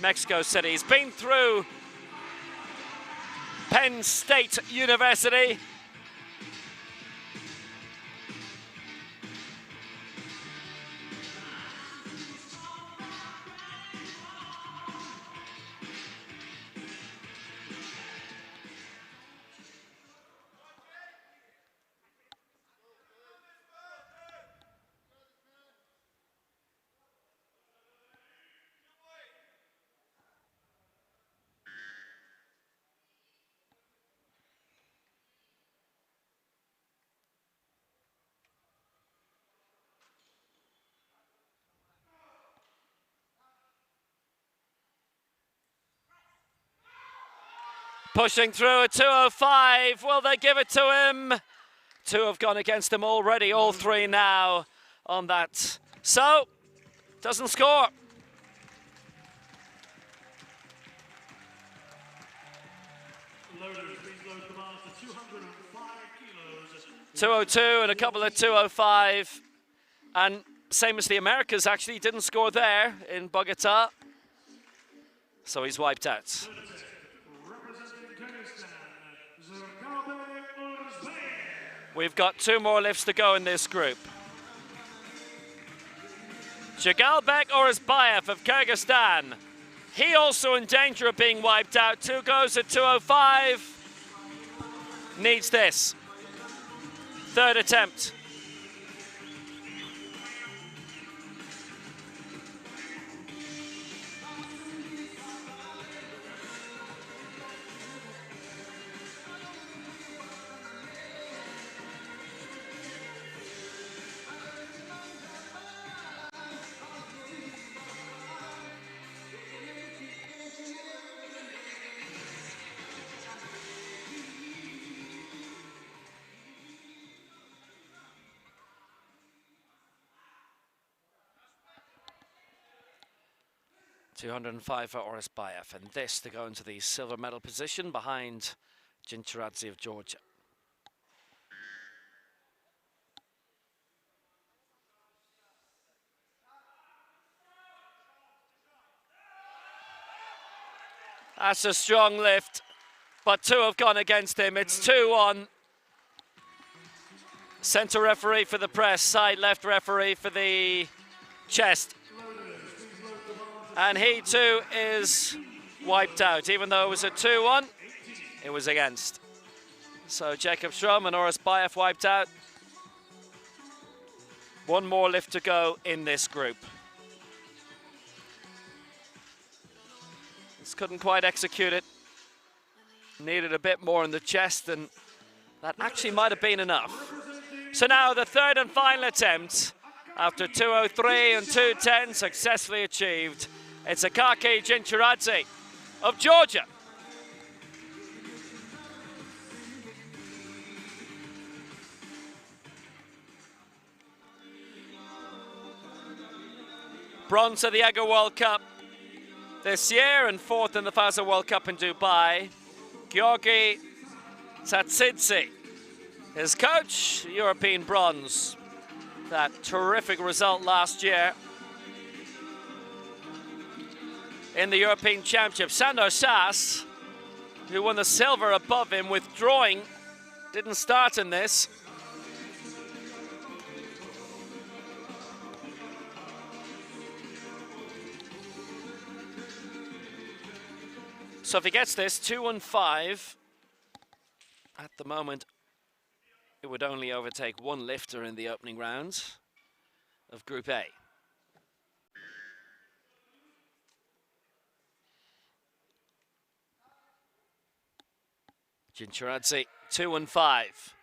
Mexico City. He's been through Penn State University. Pushing through a 205. Will they give it to him? Two have gone against him already, all three now on that. So, doesn't score. Loaders, please load the bar to 205 kilos. 202 and a couple of 205. And same as the Americas, actually didn't score there in Bogota. So he's wiped out. We've got two more lifts to go in this group. Jagalbek Orazbayev of Kyrgyzstan. He also in danger of being wiped out. Two goes at 205. Needs this. Third attempt. $205 for Orazbayev, and this to go into the silver medal position behind Jincharadze of Georgia. That's a strong lift. but 2 have gone against him. It's 2-1. Center referee for the press, side left referee for the chest. And he too is wiped out. Even though it was a 2-1, it was against. So Jacob Strom and Oris Bayev wiped out. 1 more lift to go in this group. This couldn't quite execute it. Needed a bit more in the chest, and that actually might have been enough. So now the 3rd and final attempt, after 2:03 and 2:10 successfully achieved. It's Akaki Jinchuradze of Georgia. Bronze at the EGA World Cup this year and 4th in the FASA World Cup in Dubai. Georgi Tsatsidze, his coach, European bronze. That terrific result last year in the European Championship. Sandor Sass, who won the silver above him, withdrawing, didn't start in this. So if he gets this, 2-5, at the moment, it would only overtake 1 lifter in the opening round of Group A. Jinchuradze, 2-5.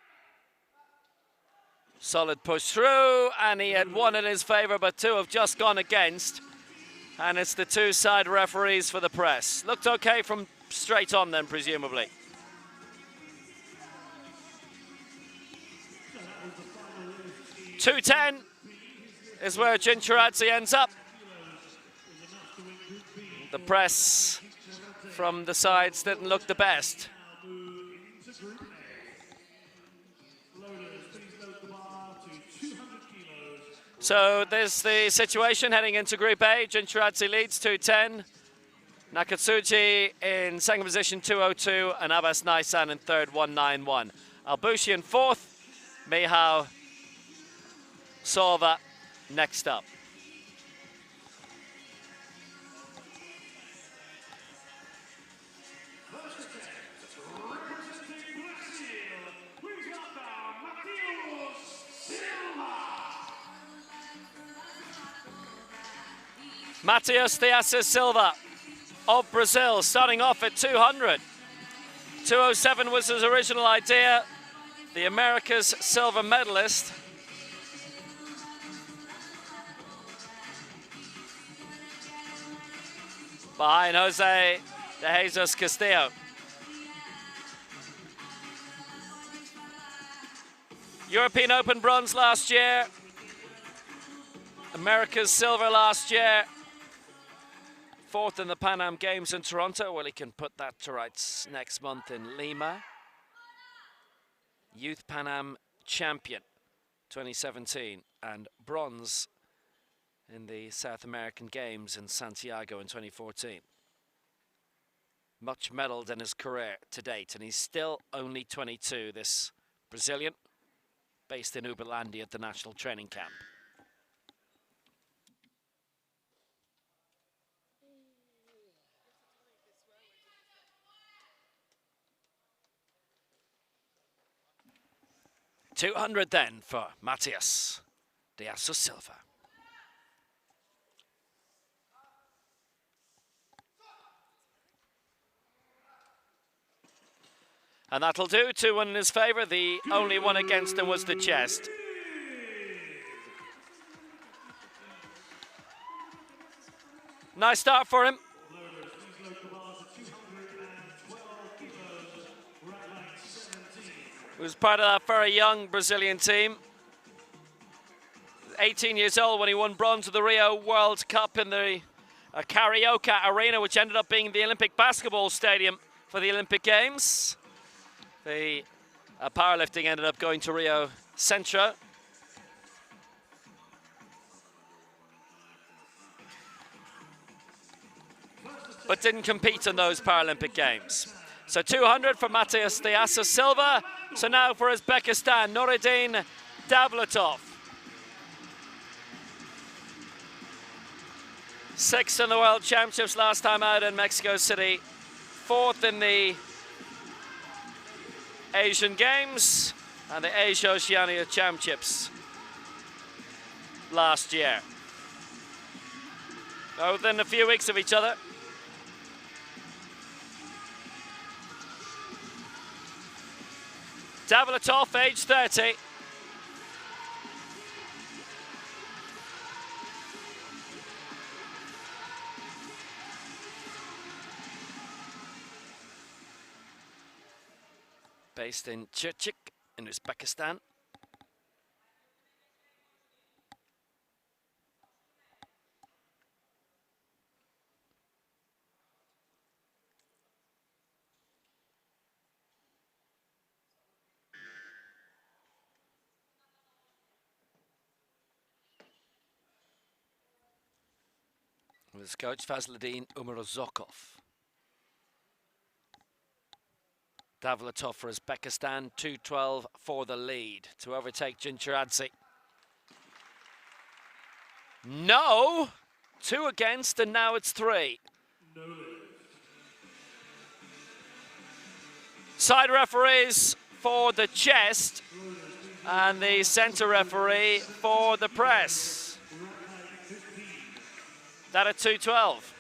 Solid push through, and he had 1 in his favor, but 2 have just gone against. And it's the 2 side referees for the press. Looked okay from straight on then, presumably. .210 is where Jinchuradze ends up. The press from the sides didn't look the best. So there's the situation heading into Group A. Jinchuradze leads 2:10. Nakatsuji in second position 2:02, and Abbas Naisan in third 1:91. Albushi in 4th. Mihao Sova next up. Matheus de Assis Silva of Brazil, starting off at 200. 2:07 was his original idea. The America's silver medalist. Behind Jose de Jesus Castillo. European Open bronze last year. America's silver last year. 4th in the Pan Am Games in Toronto. Well, he can put that to rights next month in Lima. Youth Pan Am champion 2017, and bronze in the South American Games in Santiago in 2014. Much medalled in his career to date, and he's still only 22, this Brazilian, based in Uberlândia at the national training camp. .200 then for Matheus de Assis Silva. And that'll do. 2-1 in his favor. The only one against him was the chest. Nice start for him. He was part of that very young Brazilian team. 18 years old when he won bronze at the Rio World Cup in the Carioca Arena, which ended up being the Olympic basketball stadium for the Olympic Games. The powerlifting ended up going to Rio Centro. But didn't compete in those Paralympic Games. So 200 for Matthias Steasa silver. So now for Uzbekistan, Nuruddin Davletov. 6th in the World Championships last time out in Mexico City. 4th in the Asian Games and the Asia Oceania Championships last year. Within a few weeks of each other. Davletov, age 30. Based in Chirchik in Uzbekistan. With his coach Fazladin Umarozokov. Davletov for Uzbekistan, 2:12 for the lead to overtake Jincharadze. No! 2 against, and now it's 3. Side referees for the chest, and the center referee for the press. That at 2:12.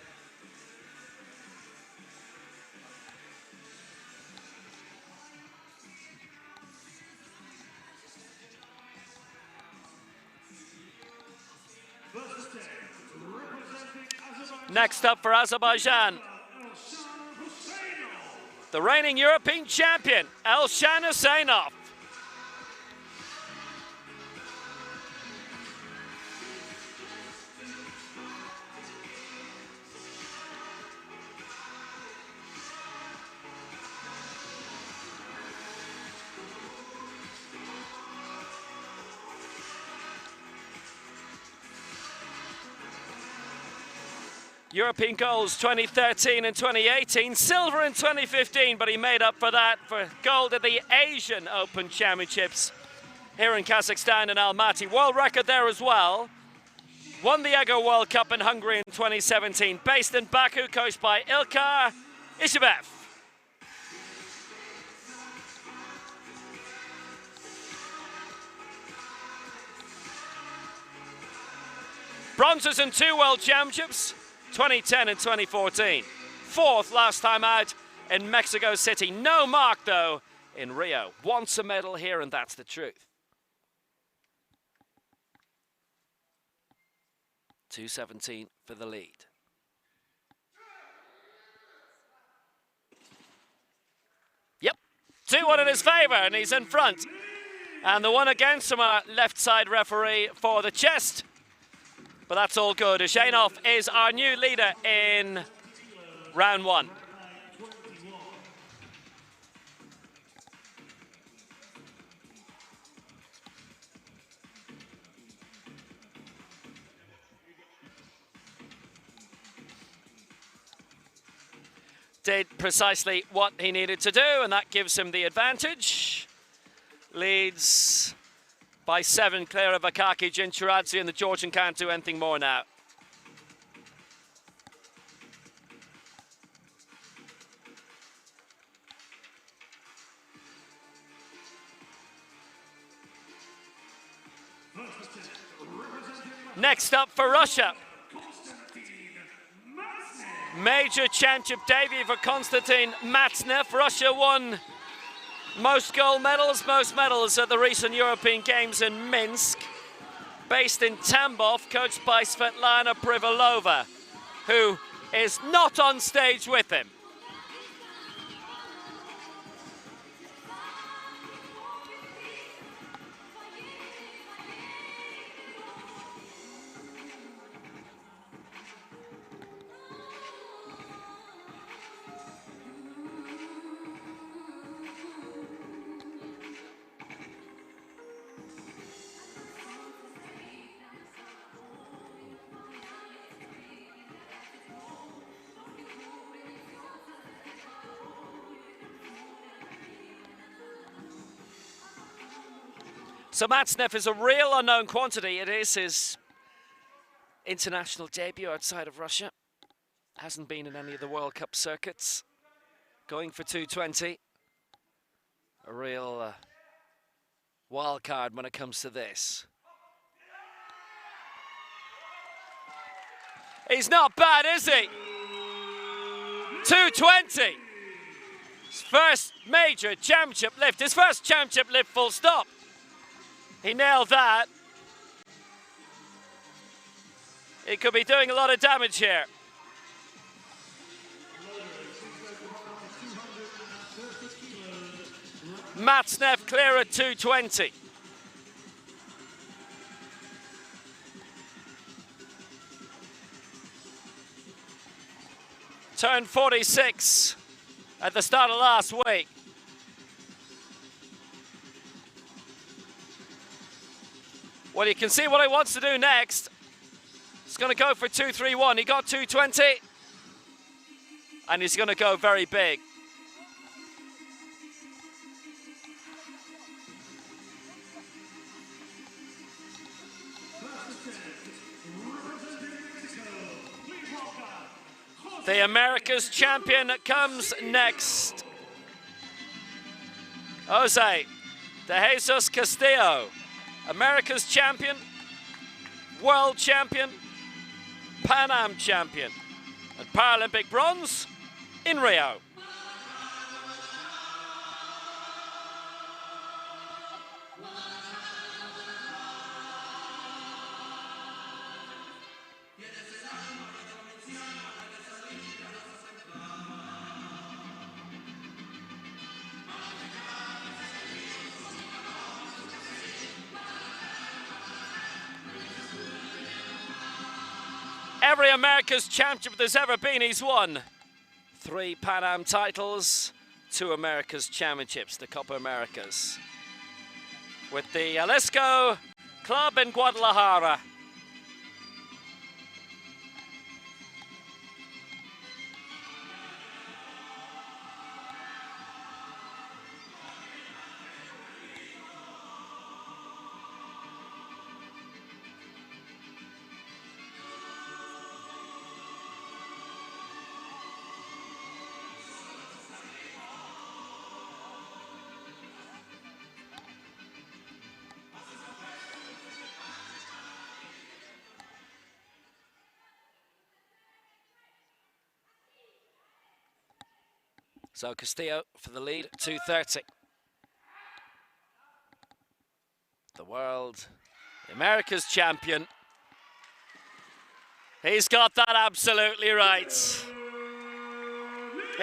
Next up for Azerbaijan, the reigning European champion, Elshan Huseynov. European goals 2013 and 2018, silver in 2015, but he made up for that for gold at the Asian Open Championships here in Kazakhstan and Almaty. World record there as well. Won the Ego World Cup in Hungary in 2017, based in Baku, coached by Ilkar Ishibev. Bronzes in 2 World Championships, 2010 and 2014. 4th last time out in Mexico City. No mark, though, in Rio. Wants a medal here, and that's the truth. 2:17 for the lead. Yep, 2-1 in his favor, and he's in front. And the one against him, our left side referee for the chest. But that's all good. Huseynov is our new leader in round 1. Did precisely what he needed to do, and that gives him the advantage. Leads by 7, clear of Akaki Jincharadze, and the Georgian can't do anything more now. Next up for Russia. Major championship debut for Konstantin Matsnev. Russia won most gold medals, most medals at the recent European Games in Minsk. Based in Tambov, coached by Svetlana Privalova, who is not on stage with him. So Matsnev is a real unknown quantity. It is his international debut outside of Russia. Hasn't been in any of the World Cup circuits. Going for 220. A real wild card when it comes to this. He's not bad, is he? 220. His first major championship lift. His first championship lift, full stop. He nailed that. He could be doing a lot of damage here. Matsnev clear at 220. Turned 46 at the start of last week. Well, you can see what he wants to do next. He's going to go for 231. He got 220. And he's going to go very big. The America's champion comes next. Jose de Jesus Castillo, America's champion, world champion, Pan Am champion, and Paralympic bronze in Rio. Every America's championship there's ever been, he's won. 3 Pan Am titles, 2 America's championships, the Copa Americas. With the Jalisco club in Guadalajara. So Castillo for the lead, 230. The world, the America's champion. He's got that absolutely right.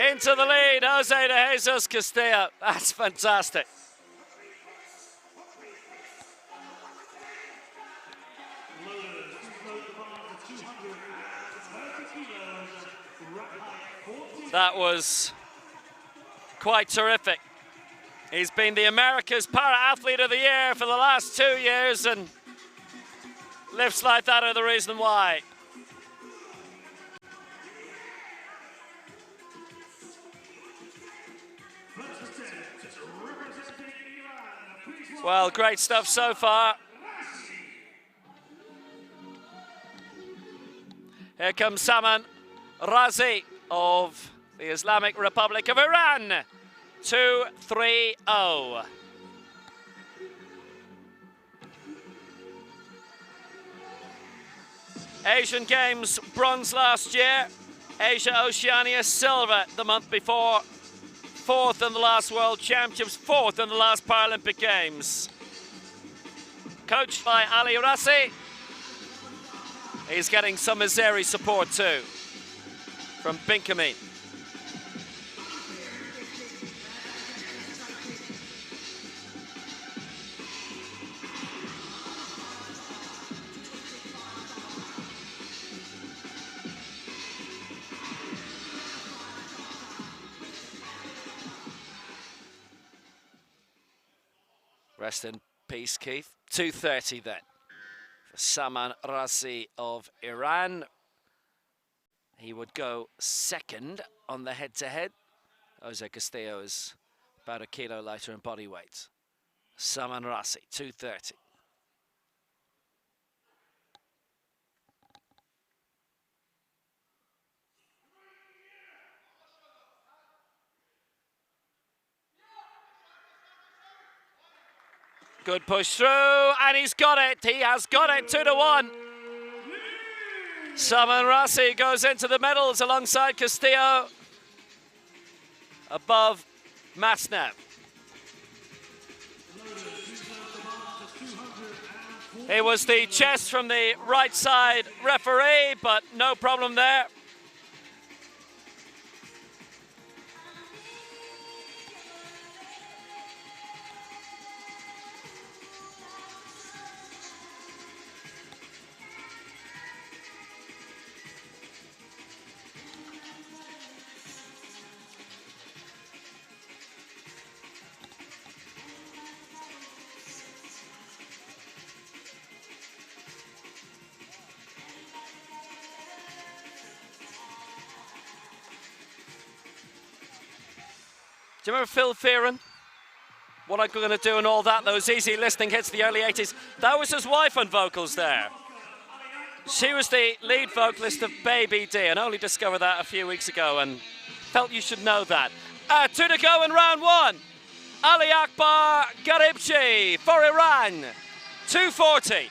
Into the lead, Jose de Jesus Castillo. That's fantastic. That was quite terrific. He's been the America's Para-Athlete of the Year for the last 2 years, and lifts like that are the reason why. Well, great stuff so far. Here comes Saman Razi of the Islamic Republic of Iran. 2-3-0. Asian Games bronze last year. Asia Oceania silver the month before. 4th in the last World Championships, 4th in the last Paralympic Games. Coached by Ali Rassi. He's getting some Azeri support too from Binkamin. Rest in peace, Keith. 230 then for Saman Razi of Iran. He would go second on the head-to-head. Jose Castillo is about a kilo lighter in body weight. Salman Rassi, 230. Good push through, and he's got it. He has got it, 2-1. Salman Rassi goes into the medals alongside Castillo, above Masnev. It was the chest from the right side referee, but no problem there. Do you remember Phil Fearon? What I'm going to do and all that, those easy listening hits of the early 80s. That was his wife on vocals there. She was the lead vocalist of Baby D, and I only discovered that a few weeks ago and felt you should know that. 2 to go in round 1. Ali Akbar Garibchi for Iran, 240.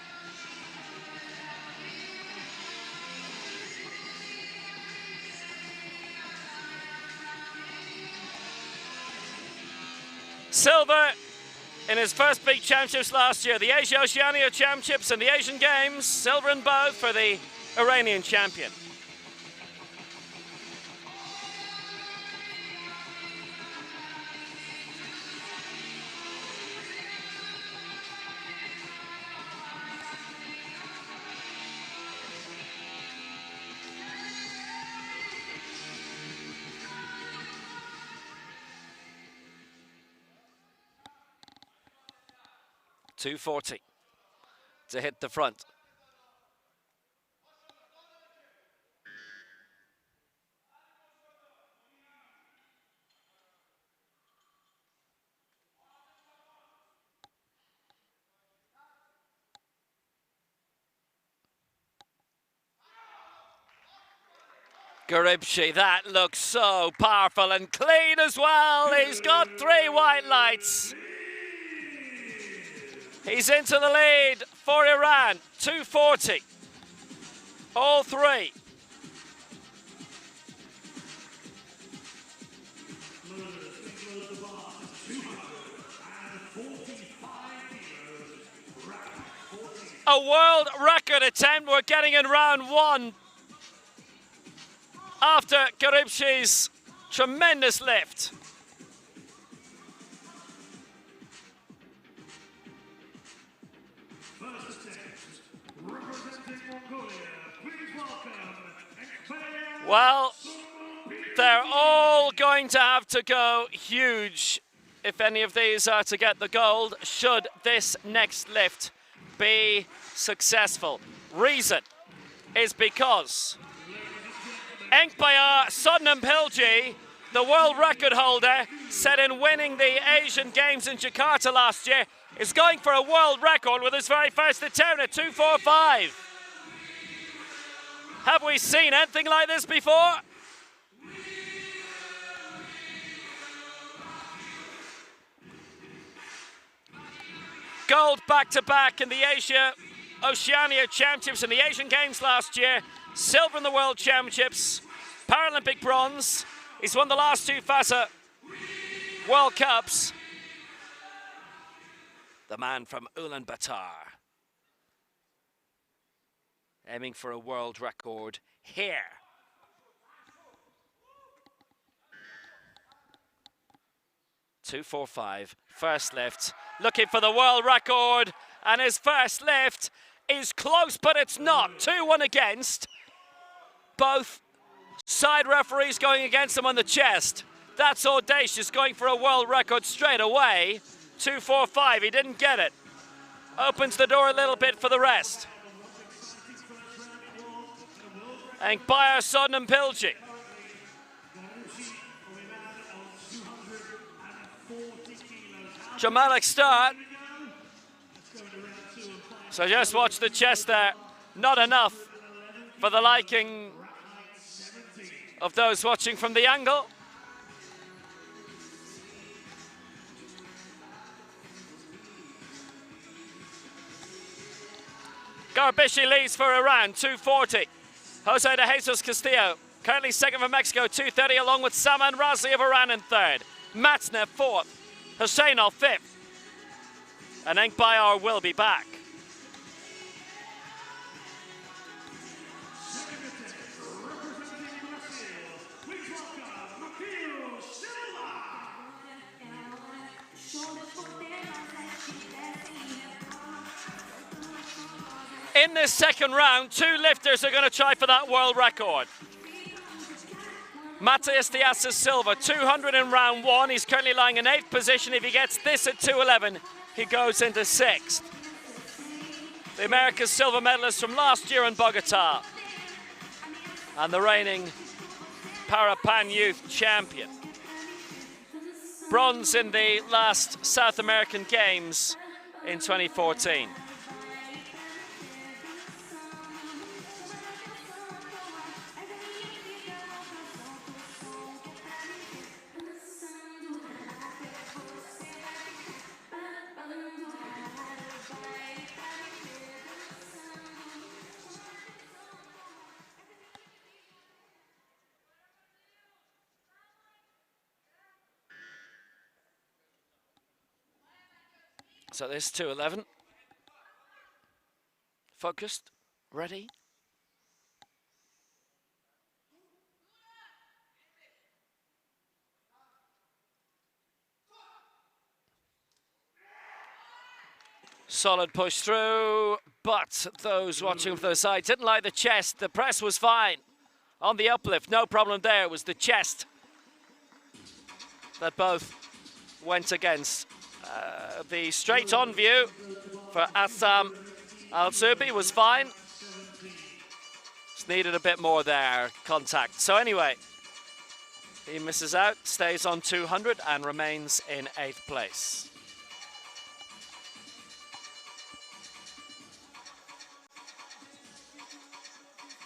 Silver in his first big championships last year, the Asia Oceania Championships and the Asian Games, silver in both for the Iranian champion. .240 to hit the front. Garibchi, that looks so powerful and clean as well. He's got 3 white lights. He's into the lead for Iran, 240. All 3. A world record attempt we're getting in round 1 after Garibchi's tremendous lift. Well, they're all going to have to go huge if any of these are to get the gold, should this next lift be successful. Reason is because Enkbayar Sodnampilji, the world record holder, set in winning the Asian Games in Jakarta last year, is going for a world record with his very first attempt at 245. Have we seen anything like this before? Gold back-to-back in the Asia Oceania Championships and the Asian Games last year. Silver in the World Championships. Paralympic bronze. He's won the last 2 FASA World Cups. The man from Ulaanbaatar, aiming for a world record here. .245, first lift, looking for the world record, and his first lift is close, but it's not. 2-1 against. Both side referees going against him on the chest. That's audacious, going for a world record straight away. 245, he didn't get it. Opens the door a little bit for the rest. Enkbayar Sodnampilji. Dramatic start. So just watch the chest there. Not enough for the liking of those watching from the angle. Garbishi leads for Iran, 240. Jose de Jesus Castillo, currently second for Mexico, 230, along with Saman Razli of Iran in third. Matznev fourth. Husseinov fifth. And Enkbayar will be back. In this second round, two lifters are going to try for that world record. Matheus Dias Silva, 200 in round one. He's currently lying in 8th position. If he gets this at 211, he goes into 6th. The America's silver medalist from last year in Bogota. And the reigning Para Pan Youth champion. Bronze in the last South American Games in 2014. So this 211. Focused, ready. Solid push through, but those watching from the side didn't like the chest. The press was fine. On the uplift, no problem there. It was the chest that both went against. The straight-on view for Assam Al-Zubi was fine. Just needed a bit more there, contact. So anyway, he misses out, stays on 200 and remains in 8th place.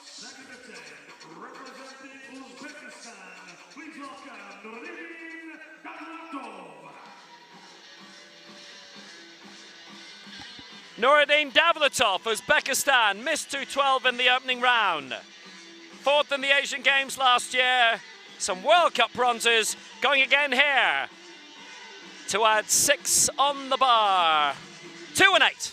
Second attempt, representing Uzbekistan, please welcome Nuruddin Davletov, Uzbekistan, missed 212 in the opening round. 4th in the Asian Games last year. Some World Cup bronzes going again here to add 6 on the bar. 2 and 8.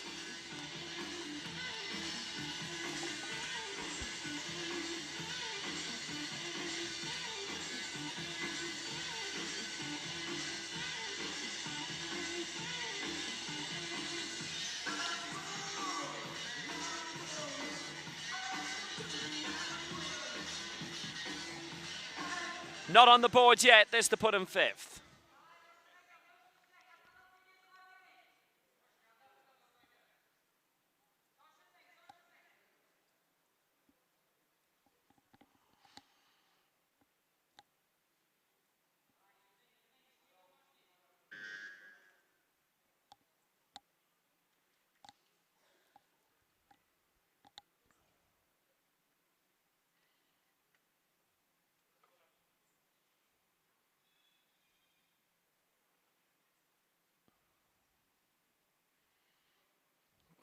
Not on the board yet, this to put him 5th.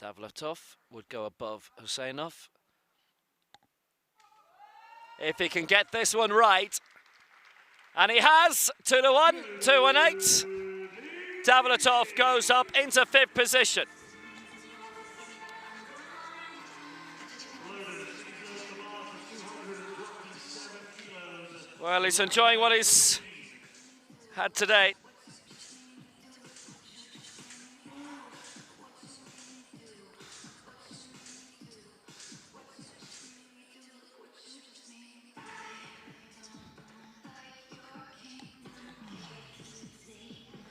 Davletov would go above Husseinov. If he can get this one right, and he has, 2-1, 2 and 8. Davletov goes up into 5th position. Well, he's enjoying what he's had today.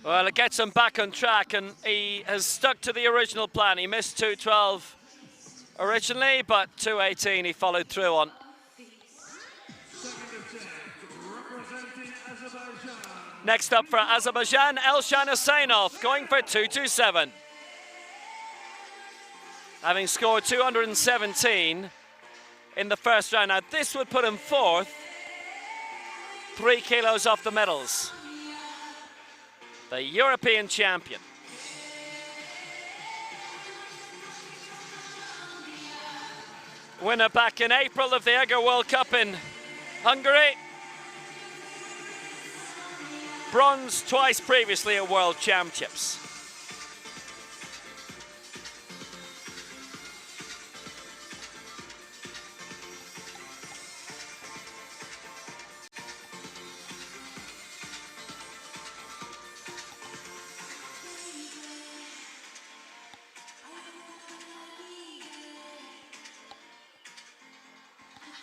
Well, it gets him back on track, and he has stuck to the original plan. He missed 212 originally, but 218 he followed through on. Next up for Azerbaijan, Elshan Husseinov, going for 227. having scored 217 in the first round. Now this would put him fourth, 3 kilos off the medals. The European champion. Winner back in April of the EGO World Cup in Hungary. Bronze twice previously at World Championships.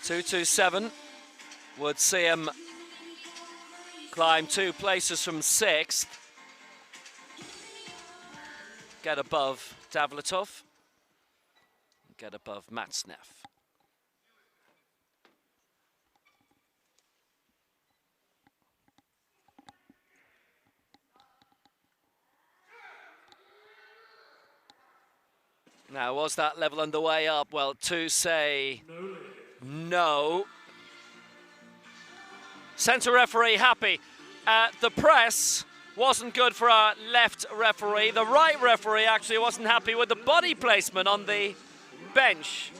.227 would see him climb 2 places from 6th, get above Davletov, get above Matsnev. Now, was that level on the way up? Well, to say no. Centre referee happy. The press wasn't good for our left referee. The right referee actually wasn't happy with the body placement on the bench.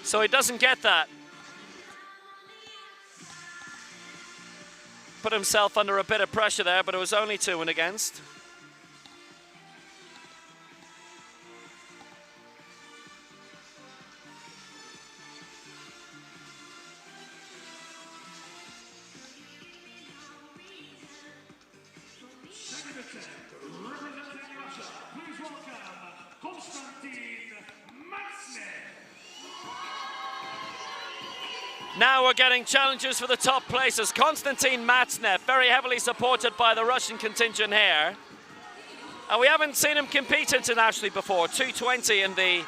So he doesn't get that. Put himself under a bit of pressure there, but it was only 2 and against. Now we're getting challenges for the top places. Konstantin Matsnev, very heavily supported by the Russian contingent here. And we haven't seen him compete internationally before. 220 in the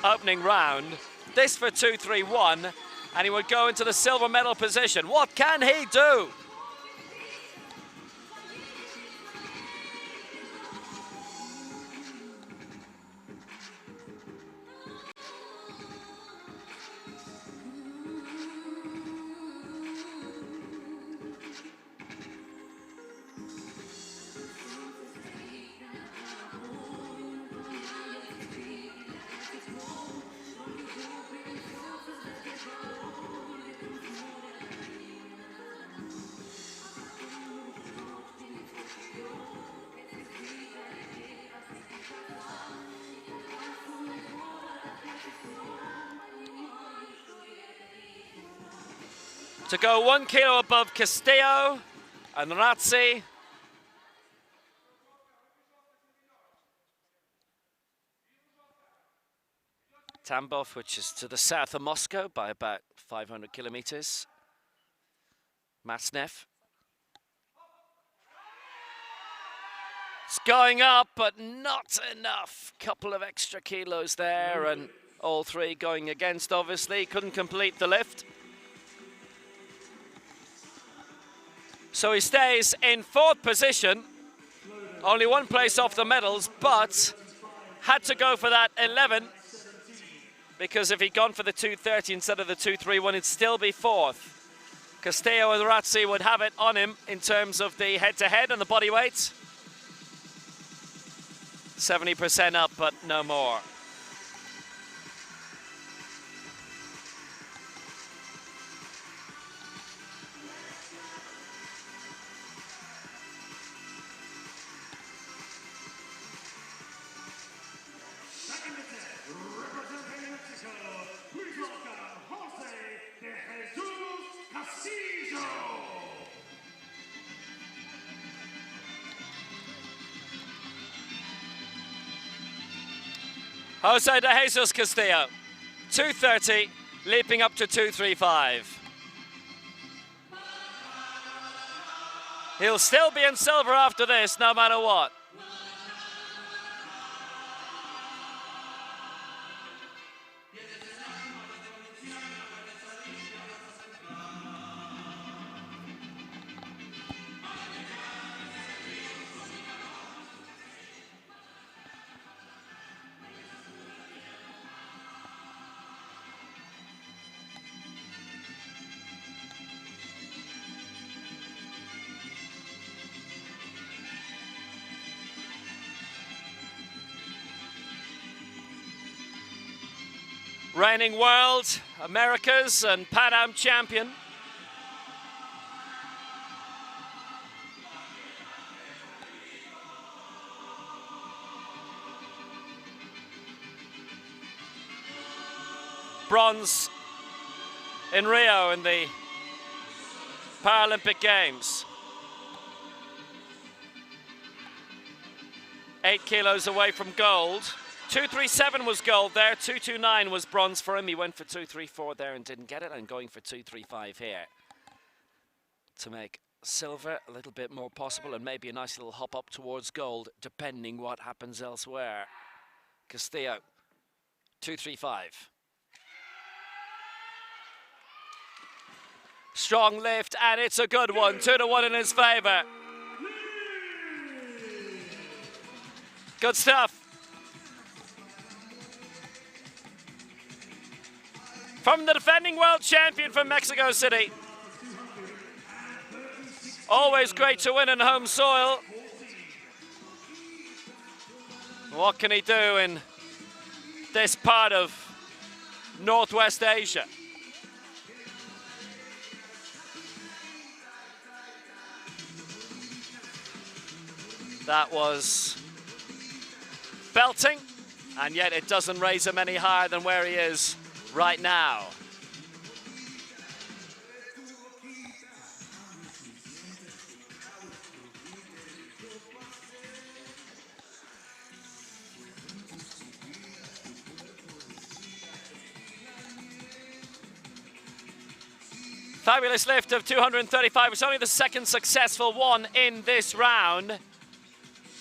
opening round. This for 231, and he would go into the silver medal position. What can he do? To go 1 kilo above Castillo and Razzi. Tambov, which is to the south of Moscow by about 500 kilometers. Matsnev. It's going up, but not enough. Couple of extra kilos there, and all 3 going against, obviously. Couldn't complete the lift. So he stays in 4th position, only 1 place off the medals, but had to go for that 11, because if he'd gone for the 230 instead of the 231, it'd still be 4th. Castillo and Razzi would have it on him in terms of the head-to-head and the body weight. 70% up, but no more. Jose de Jesus Castillo, 230, leaping up to 235. He'll still be in silver after this, no matter what. reigning world, Americas and Pan Am champion. Bronze in Rio in the Paralympic Games. 8 kilos away from gold. 237 was gold there, 229 was bronze for him. He went for 234 there and didn't get it, and going for 235 here to make silver a little bit more possible and maybe a nice little hop up towards gold, depending what happens elsewhere. Castillo, 235. Strong lift, and it's a good one. 2-1 in his favor. Good stuff. From the defending world champion from Mexico City. Always great to win in home soil. What can he do in this part of Northwest Asia? That was belting, and yet it doesn't raise him any higher than where he is right now. Fabulous lift of 235. It's only the second successful one in this round.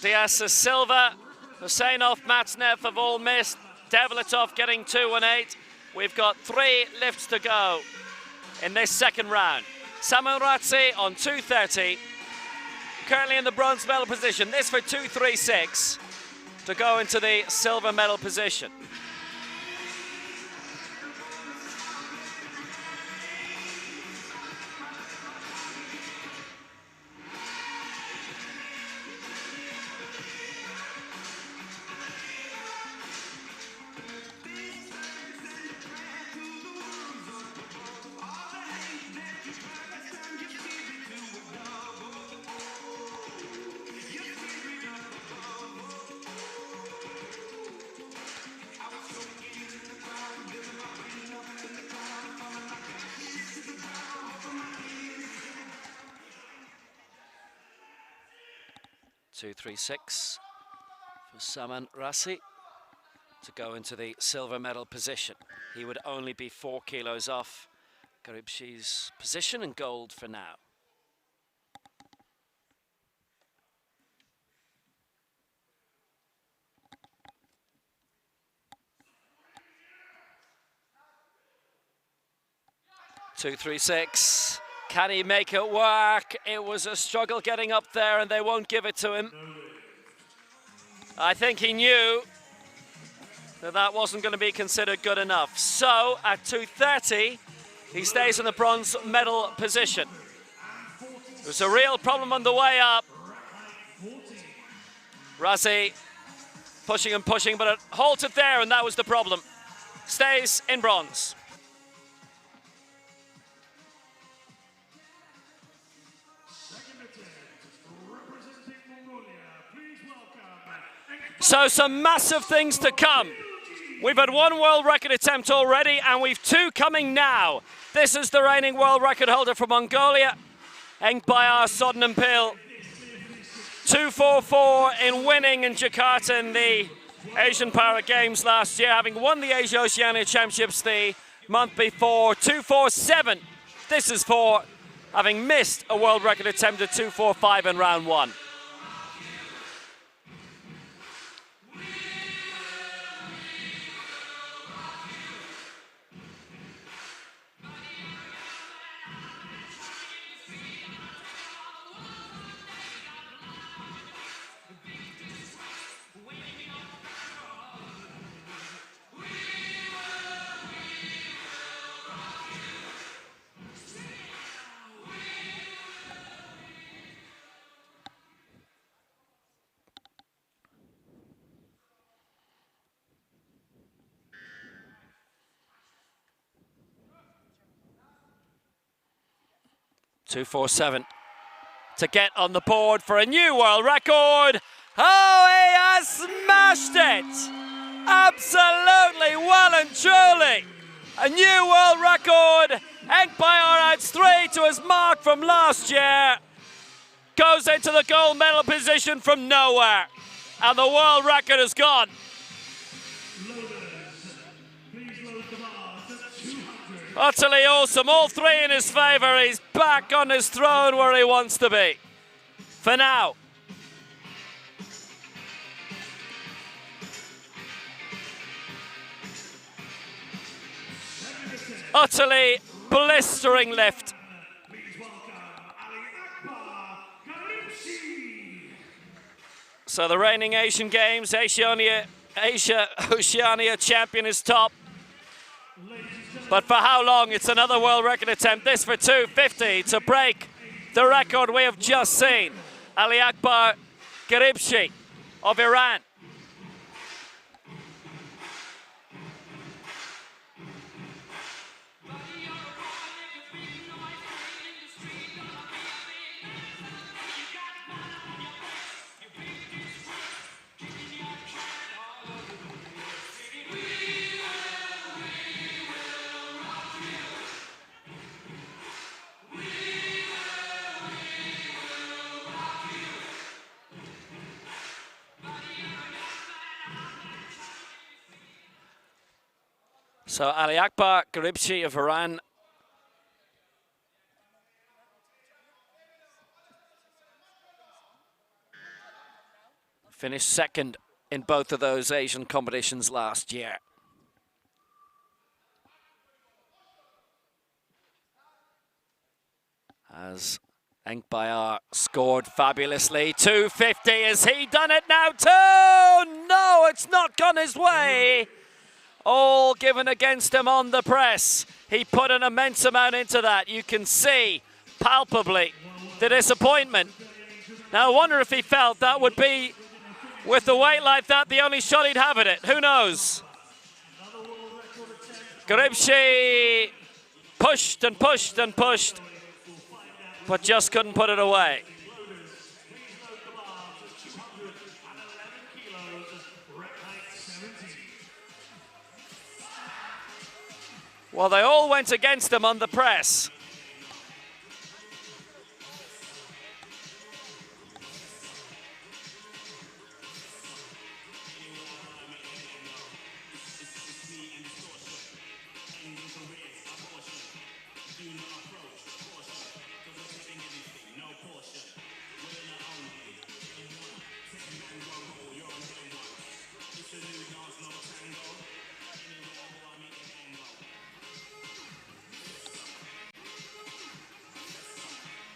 Diaz Silva, Husseinov, Matsnev have all missed. Devletov getting 2 and 8. We've got 3 lifts to go in this second round. Samuel Ratzi on 230, currently in the bronze medal position. This for 236 to go into the silver medal position. .236 for Saman Rassi to go into the silver medal position. He would only be 4 kilos off Garibshi's position, and gold for now. .236. Can he make it work? It was a struggle getting up there, and they won't give it to him. I think he knew that that wasn't going to be considered good enough. So at 230, he stays in the bronze medal position. It was a real problem on the way up. Rassi pushing and pushing, but it halted there, and that was the problem. Stays in bronze. So some massive things to come. We've had 1 world record attempt already, and we've 2 coming now. This is the reigning world record holder from Mongolia, Engbayar Sodnampil. 244 in winning in Jakarta in the Asian Para Games last year, having won the Asia Oceania Championships the month before. 247. This is for having missed a world record attempt at 245 in round 1. 2:47 to get on the board for a new world record. Oh, he has smashed it! Absolutely, well and truly. A new world record. Enkbayar adds 3 to his mark from last year. Goes into the gold medal position from nowhere. And the world record is gone. Utterly awesome. All 3 in his favour. He's back on his throne where he wants to be. For now. Utterly blistering lift. So the reigning Asian Games, Asia Oceania champion is top. But for how long? It's another world record attempt. This for 2:50 to break the record we have just seen. Ali Akbar Garibshi of Iran. So Ali Akbar Garibshi of Iran finished second in both of those Asian competitions last year. As Enkbayar scored fabulously. 2:50. Has he done it now too? No, it's not gone his way. All given against him on the press. He put an immense amount into that. You can see palpably the disappointment. Now I wonder if he felt that would be, with the weight like that, the only shot he'd have at it. Who knows? Garibshi pushed and pushed and pushed, but just couldn't put it away. Well, they all went against him on the press.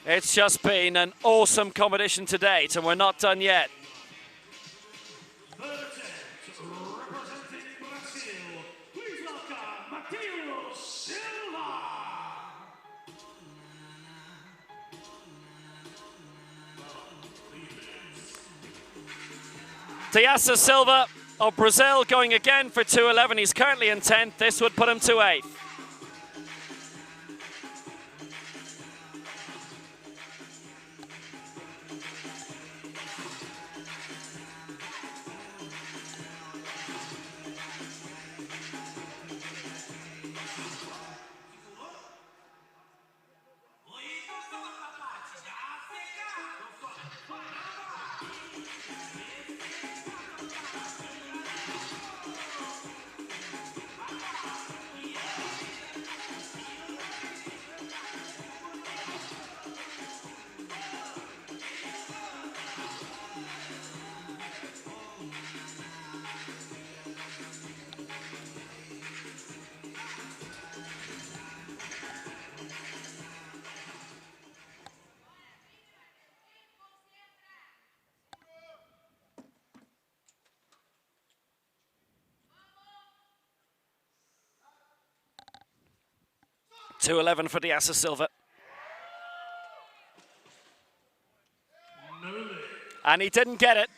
It's just been an awesome competition to date, and we're not done yet. Representing Brazil, please welcome Matheus Silva. Tiaça Silva of Brazil going again for 2:11. He's currently in 10th. This would put him to 8th. .211 for Tiaça Silva. And he didn't get it.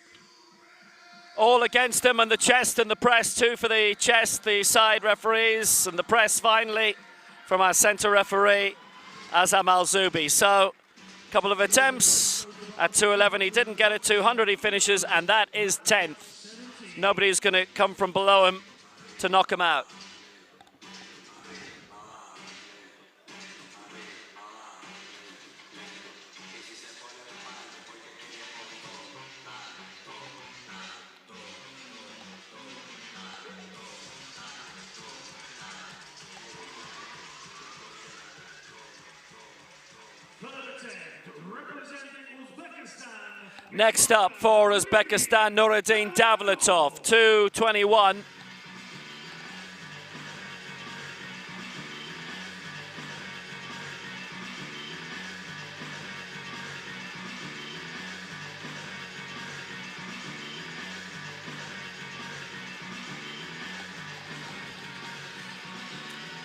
All against him on the chest and the press, 2 for the chest, the side referees, and the press finally from our centre referee. Azam Al-Zubi. So, a couple of attempts at 211. He didn't get it. 200 he finishes, and that is 10th. Nobody's going to come from below him to knock him out. Next up for Uzbekistan, Nuruddin Davletov, 221.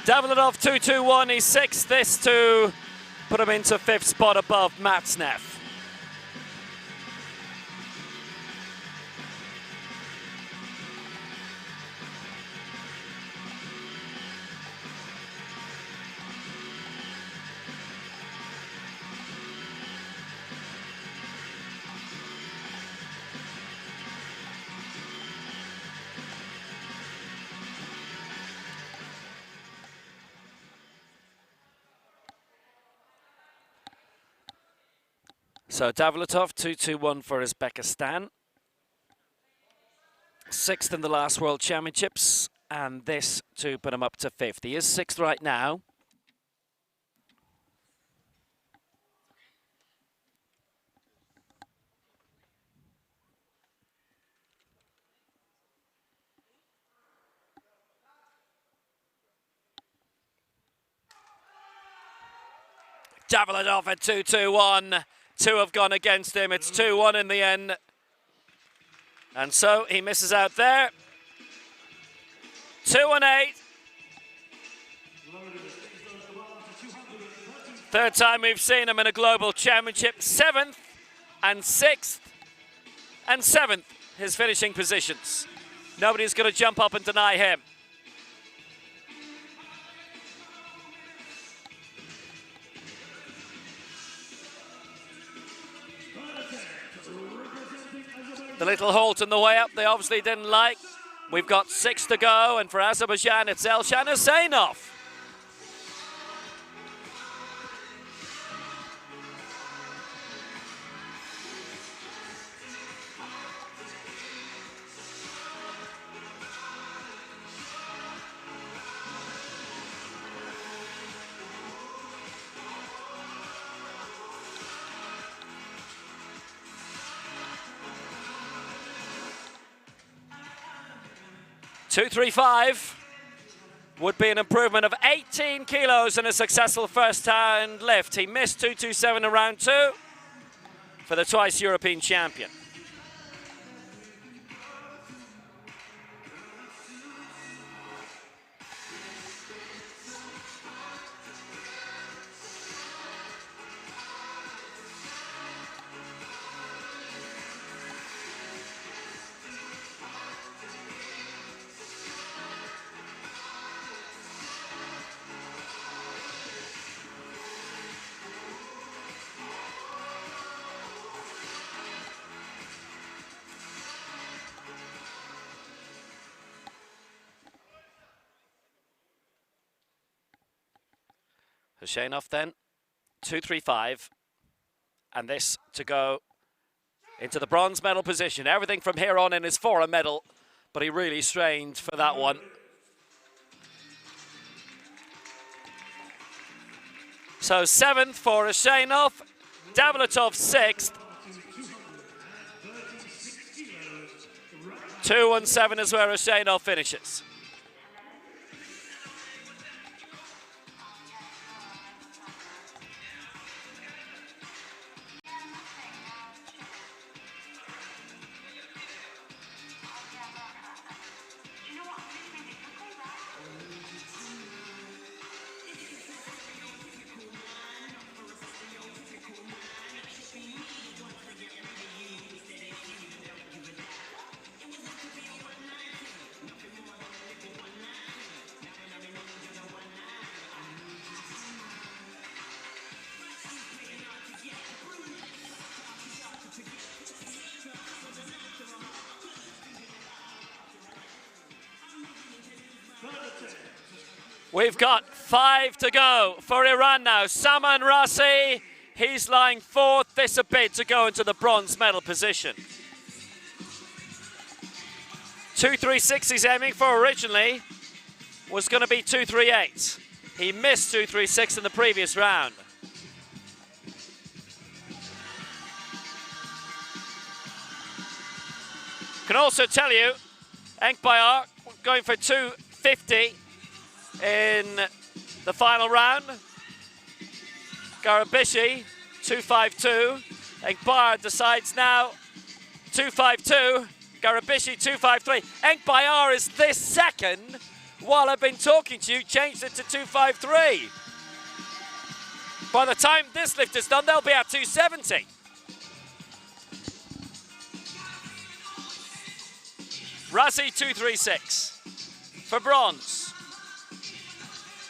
Davletov 221, he's sixth. This to put him into fifth spot above Matsnev. So Davletov, 221 for Uzbekistan. Sixth in the last World Championships, and this to put him up to fifth. He is sixth right now. Davletov at 221. Two have gone against him. It's 2-1 in the end. And so he misses out there. 2-8. Third time we've seen him in a global championship. Seventh and sixth and seventh, his finishing positions. Nobody's going to jump up and deny him. The little halt on the way up, they obviously didn't like. We've got 6 to go, and for Azerbaijan, it's Elshan Husseinov. .235 would be an improvement of 18 kilos in a successful first-hand lift. He missed 227 in round 2 for the twice European champion. Husseinov then, 235, and this to go into the bronze medal position. Everything from here on in is for a medal, but he really strained for that one. So 7th for Husseinov, Davletov 6th. 2-7 is where Husseinov finishes. We've got 5 to go for Iran now. Saman Rasi, he's lying 4th. This a bid to go into the bronze medal position. 2.36 he's aiming for originally. Was going to be 2.38. He missed 2.36 in the previous round. Can also tell you, Enkbayar going for 2.50 in the final round. Garabishi 2.52. Enkbayar decides now 2.52. Garabishi 2.53. Enkbayar is this second. While I've been talking to you, changed it to 2.53. By the time this lift is done, they'll be at 2.70. Razi 2.36 for bronze.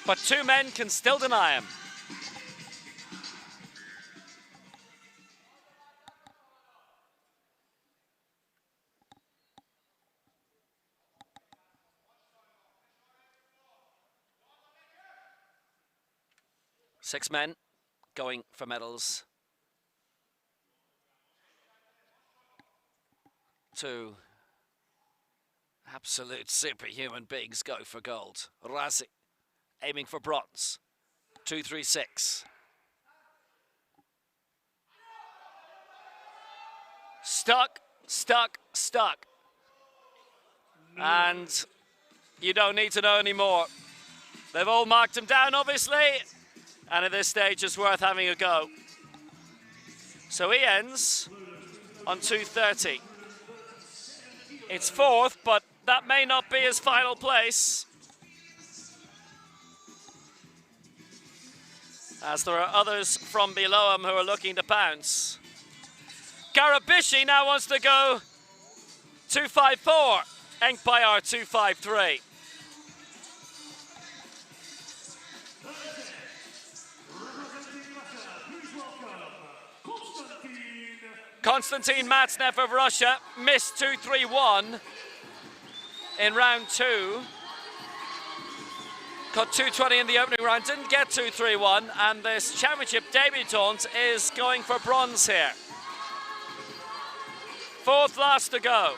But 2 men can still deny him. Six men going for medals. 2 absolute superhuman beings go for gold. Razi aiming for bronze. 2.36. Stuck, stuck, stuck. And you don't need to know anymore. They've all marked him down, obviously. And at this stage, it's worth having a go. So he ends on 2.30. It's 4th, but that may not be his final place, as there are others from below him who are looking to pounce. Garabishi now wants to go 2.54. Enkbayar 2.53. Konstantin Matsnev of Russia missed 2.31 in round 2. Got 2.20 in the opening round, didn't get 2.31, and this championship debutant is going for bronze here. 4th last to go.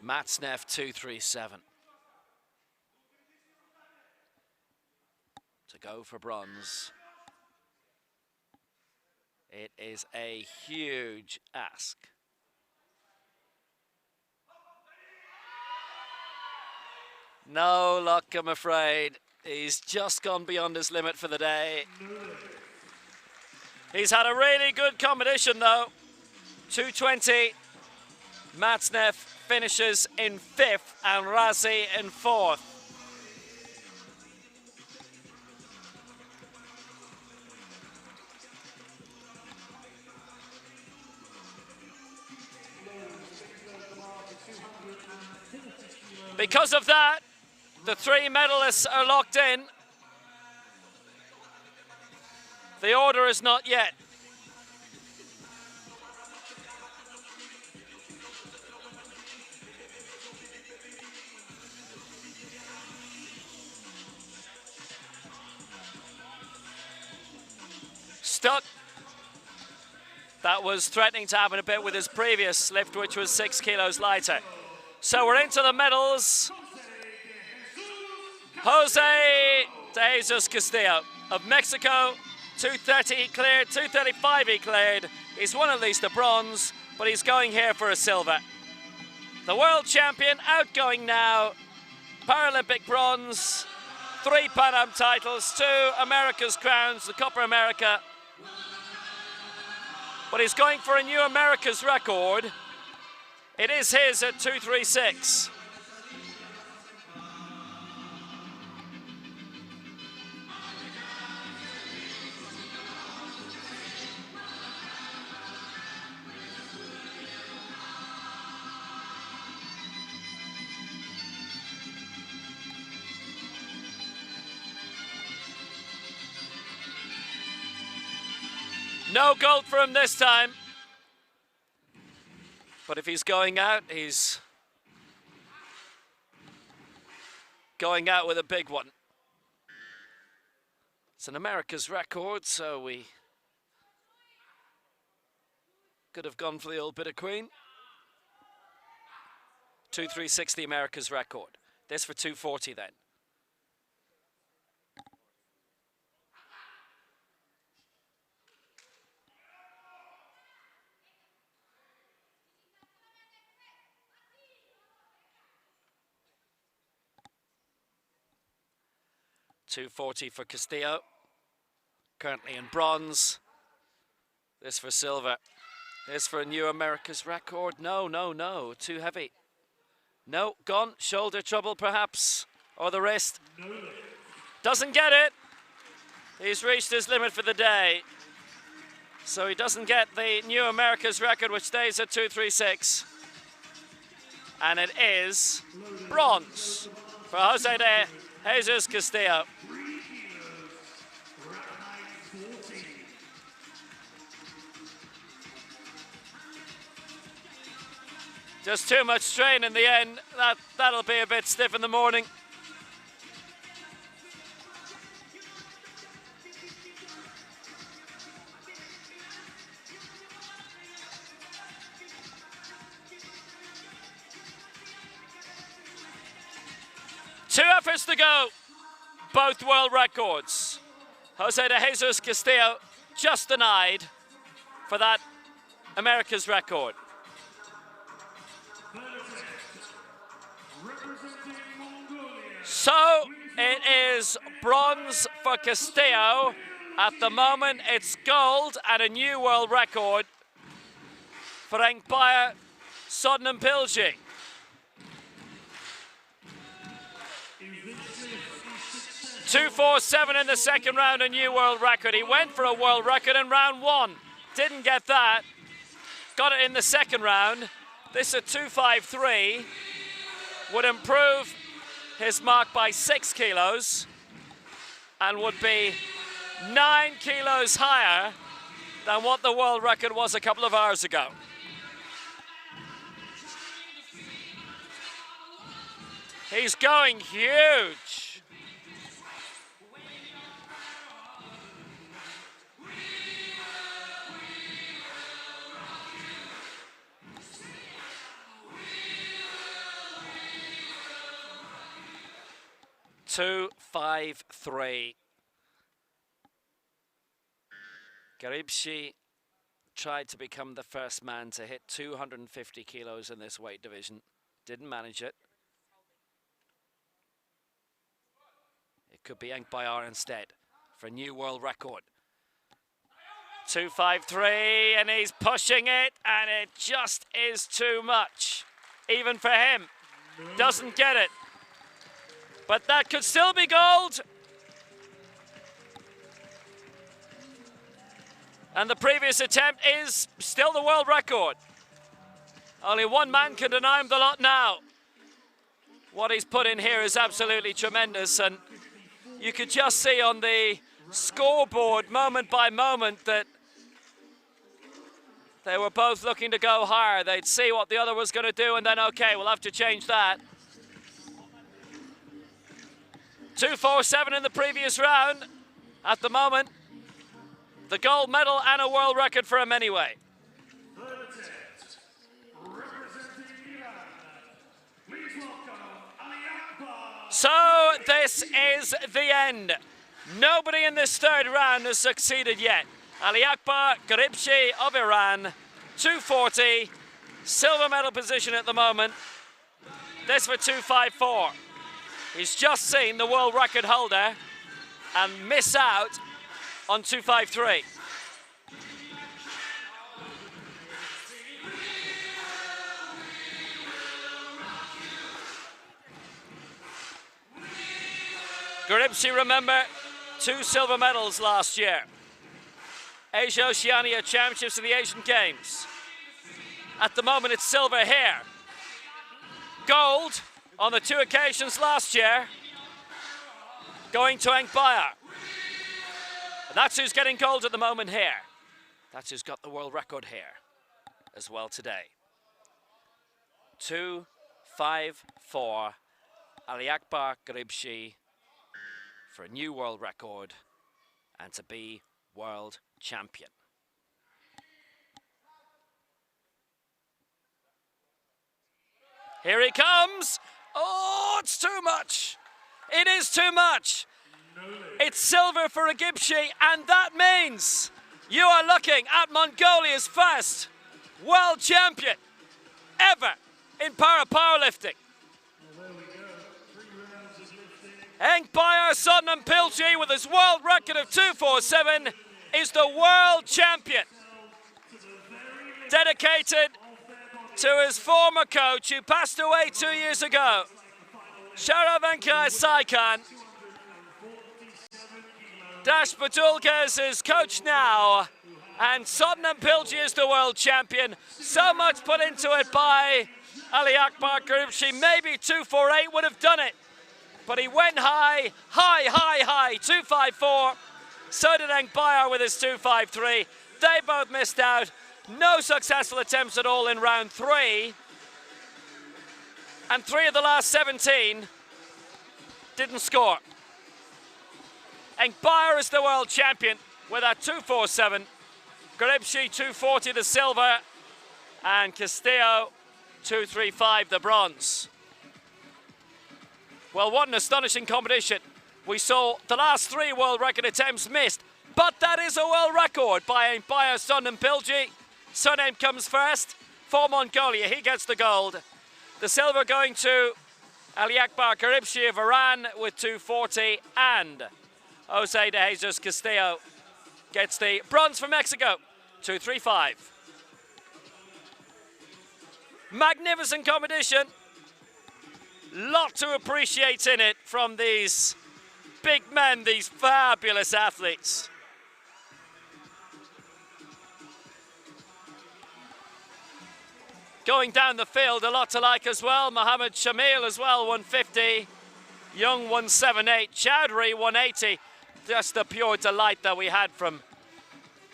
Matsnev 2.37 to go for bronze. It is a huge ask. No luck, I'm afraid. He's just gone beyond his limit for the day. He's had a really good competition though. 2.20. Matsnev finishes in 5th and Razi in 4th. Because of that, the 3 medalists are locked in. The order is not yet. Stuck. That was threatening to happen a bit with his previous lift, which was 6 kilos lighter. So we're into the medals. Jose de Jesus Castillo of Mexico, 2.30 he cleared, 2.35 he cleared. He's won at least a bronze, but he's going here for a silver. The world champion outgoing now, Paralympic bronze, 3 Pan Am titles, 2 America's crowns, the Copa America. but he's going for a new America's record. It is his at 2:36. No gold for him this time. But if he's going out, he's going out with a big one. It's an America's record, so we could have gone for the old bit of queen. 2:360 the America's record. This for 2:40 then. $2.40 for Castillo, currently in bronze. This for silver. This for a new America's record. No, no, no, too heavy. No, gone. Shoulder trouble perhaps, or the wrist. Doesn't get it. He's reached his limit for the day. So he doesn't get the new America's record, which stays at 2:36. And it is bronze for Jose de Jesus Castillo. Just too much strain in the end. That'll be a bit stiff in the morning. Two efforts to go, both world records. Jose de Jesus Castillo just denied for that America's record. So it is bronze for Castillo. At the moment it's gold and a new world record for Enkbaya Sodnempilji. $2.47 in the second round, a new world record. He went for a world record in round one. Didn't get that. Got it in the second round. This at 2.53 would improve his mark by 6 kilos and would be 9 kilos higher than what the world record was a couple of hours ago. He's going huge. $2.53. Garibshi tried to become the first man to hit 250 kilos in this weight division. Didn't manage it. It could be Enkbaya instead for a new world record. 2.53, and he's pushing it, and it just is too much. Even for him. Doesn't get it. But that could still be gold. And the previous attempt is still the world record. Only one man can deny him the lot now. What he's put in here is absolutely tremendous. And you could just see on the scoreboard, moment by moment, that they were both looking to go higher. They'd see what the other was going to do and then, okay, we'll have to change that. 2.47 in the previous round. At the moment, the gold medal and a world record for him anyway. So this is the end. Nobody in this third round has succeeded yet. Aliakbar Garibshi of Iran, 240, silver medal position at the moment. This for 2.54. He's just seen the world record holder and miss out on 2.53. Garibsi, remember, 2 silver medals last year. Asia Oceania Championships and the Asian Games. At the moment, it's silver here. Gold on the 2 occasions last year, going to Enkbaya. And that's who's getting gold at the moment here. That's who's got the world record here as well today. 2:5:4, Ali Akbar Garibsi for a new world record and to be world champion. Here he comes. Oh, it's too much. It is too much. It's silver for Agibshi, and that means you are looking at Mongolia's first world champion ever in para powerlifting. Enkbaya Sodnampilchi, with his world record of 2:47, is the world champion. Dedicated to his former coach who passed away 2 years ago, Sharavankai Saikan. Dash Batulka is his coach now, and Sodnampilchi is the world champion. So much put into it by Ali Akbar Garibsi. Maybe 2:48 would have done it, but he went high, 2:54. So did Enkbaya with his 2:53. They both missed out. No successful attempts at all in round 3. And 3 of the last 17 didn't score. Enkbaya is the world champion with a 2:47. Garibsi 2:40 the silver, and Castillo 2:35 the bronze. Well, what an astonishing competition. We saw the last 3 world record attempts missed, but that is a world record by Enkbaya Sodnampilchi. Surname comes first for Mongolia. He gets the gold. The silver going to Ali Akbar Garibsi of Iran with 2:40, and Jose de Jesus Castillo gets the bronze for Mexico, 2:35. Magnificent competition. Lot to appreciate in it from these big men, these fabulous athletes. Going down the field, a lot to like as well. Mohammed Shamil as well, 150. Young, 178. Chowdhury, 180. Just the pure delight that we had from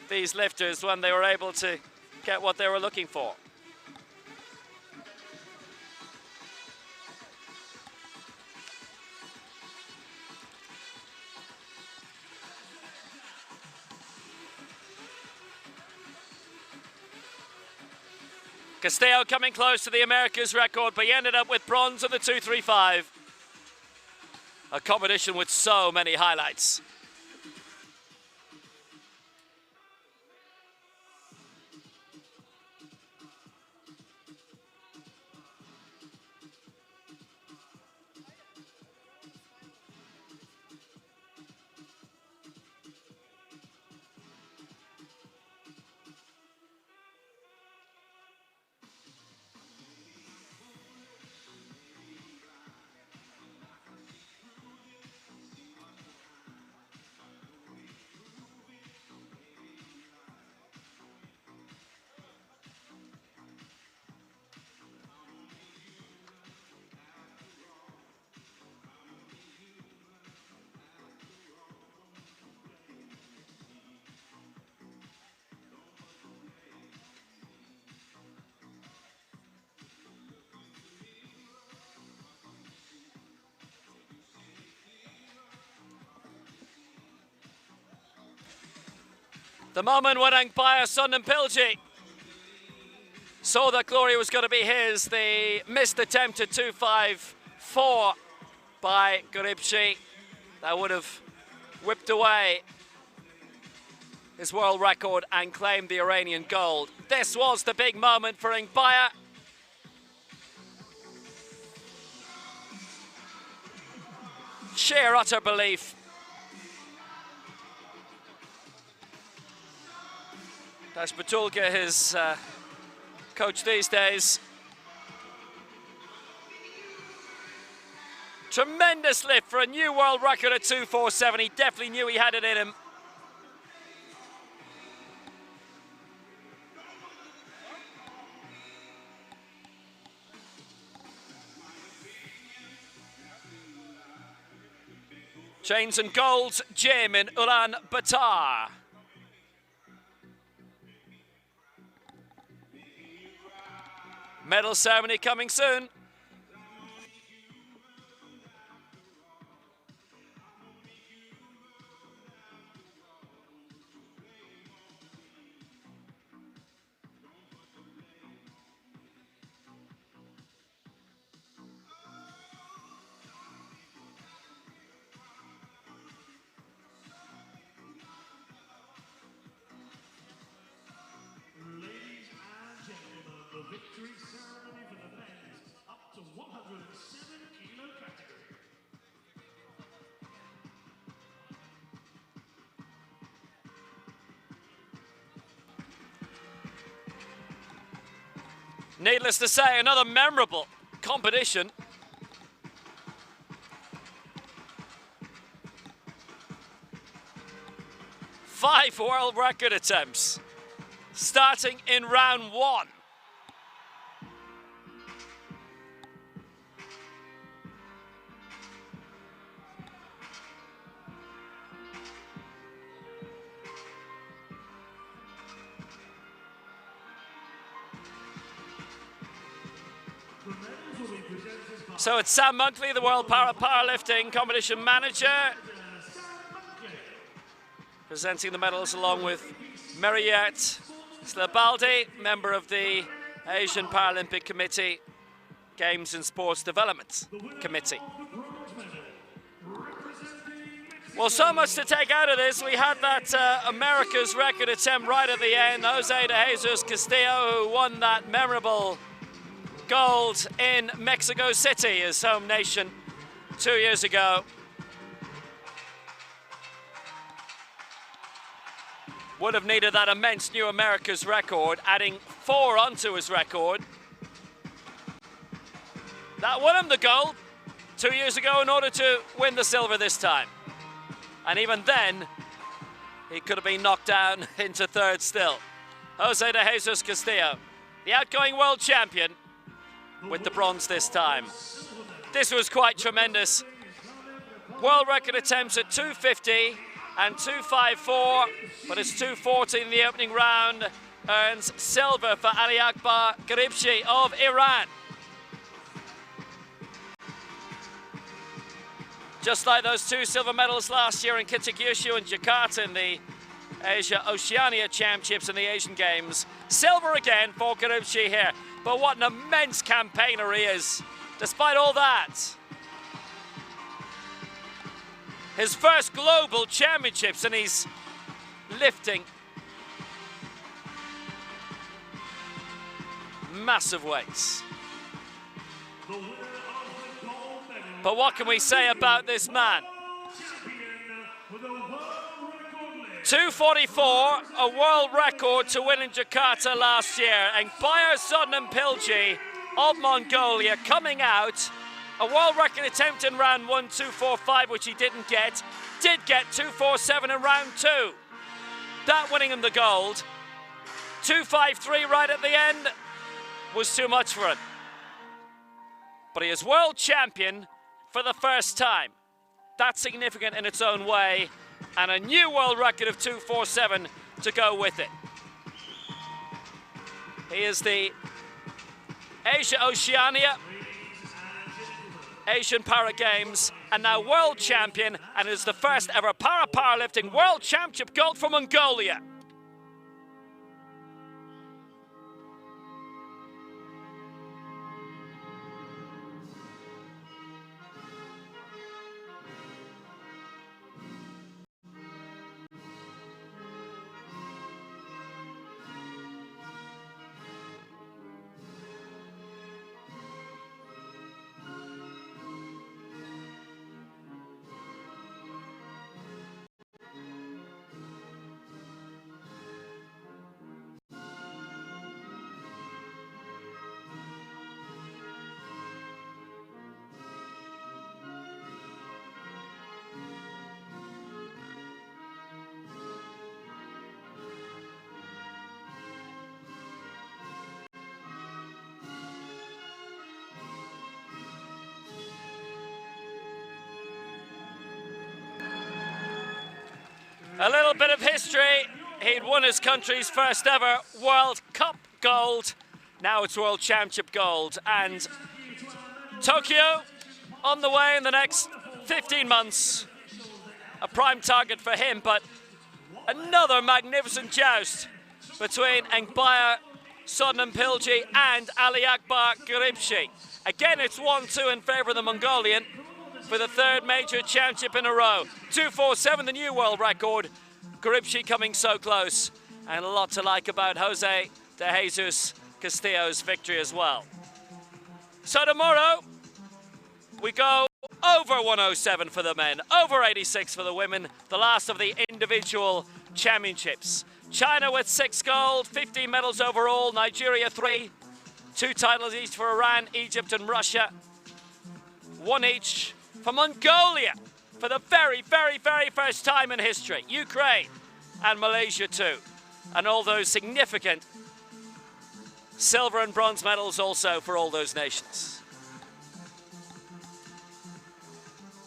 these lifters when they were able to get what they were looking for. Castillo coming close to the Americas record, but he ended up with bronze of the 2:35. A competition with so many highlights. The moment when Enkbaya Sodnampilchi saw that glory was going to be his, the missed attempt at 2:54 by Garibsi, that would have whipped away his world record and claimed the Iranian gold. This was the big moment for Enkbaya. Sheer utter belief. Dash Batulka, his coach these days. Tremendous lift for a new world record at 247. He definitely knew he had it in him. Chains and Gold's gym in Ulaanbaatar. Medal ceremony coming soon. Victory ceremony for the men's up to 107 kilo category. Needless to say, another memorable competition. Five world record attempts, starting in round one. So it's Sam Monkley, the World Para Powerlifting Competition Manager, presenting the medals along with Meriette Slabaldi, member of the Asian Paralympic Committee, Games and Sports Development Committee. Well, so much to take out of this. We had that America's record attempt right at the end. Jose de Jesus Castillo, who won that memorable gold in Mexico City, his home nation, 2 years ago. Would have needed that immense new America's record, adding 4 onto his record. That won him the gold 2 years ago in order to win the silver this time. And even then, he could have been knocked down into third still. Jose de Jesus Castillo, the outgoing world champion, with the bronze this time. This was quite tremendous. World record attempts at 250 and 254, but it's 240 in the opening round. Earns silver for Ali Akbar Garibshi of Iran. Just like those 2 silver medals last year in Kitakyushu and Jakarta in the Asia Oceania Championships and the Asian Games. Silver again for Garibshi here. But what an immense campaigner he is, despite all that. His first global championships, and he's lifting massive weights. But what can we say about this man? 244, a world record to win in Jakarta last year. And Bayer Sodnam-Pilji of Mongolia coming out. A world record attempt in round 1, 245, which he didn't get. Did get 247 in round 2. That winning him the gold. 253 right at the end was too much for him. But he is world champion for the first time. That's significant in its own way. And a new world record of 247 to go with it. He is the Asia Oceania Asian Para Games and now world champion, and is the first ever Para Powerlifting World Championship gold for Mongolia. A little bit of history. He'd won his country's first ever World Cup gold. Now it's World Championship gold. And Tokyo on the way in the next 15 months. A prime target for him, but another magnificent joust between Engbaya Sodnam-Pilji and Ali Akbar Garibshi. Again, it's 1-2 in favour of the Mongolian for the third major championship in a row. 2:47, the new world record. Garibshi coming so close, and a lot to like about Jose de Jesus Castillo's victory as well. So tomorrow, we go over 107 for the men, over 86 for the women, the last of the individual championships. China with 6 gold, 15 medals overall, Nigeria 3, 2 titles each for Iran, Egypt and Russia, 1 each for Mongolia for the very, very, very first time in history, Ukraine and Malaysia too, and all those significant silver and bronze medals also for all those nations.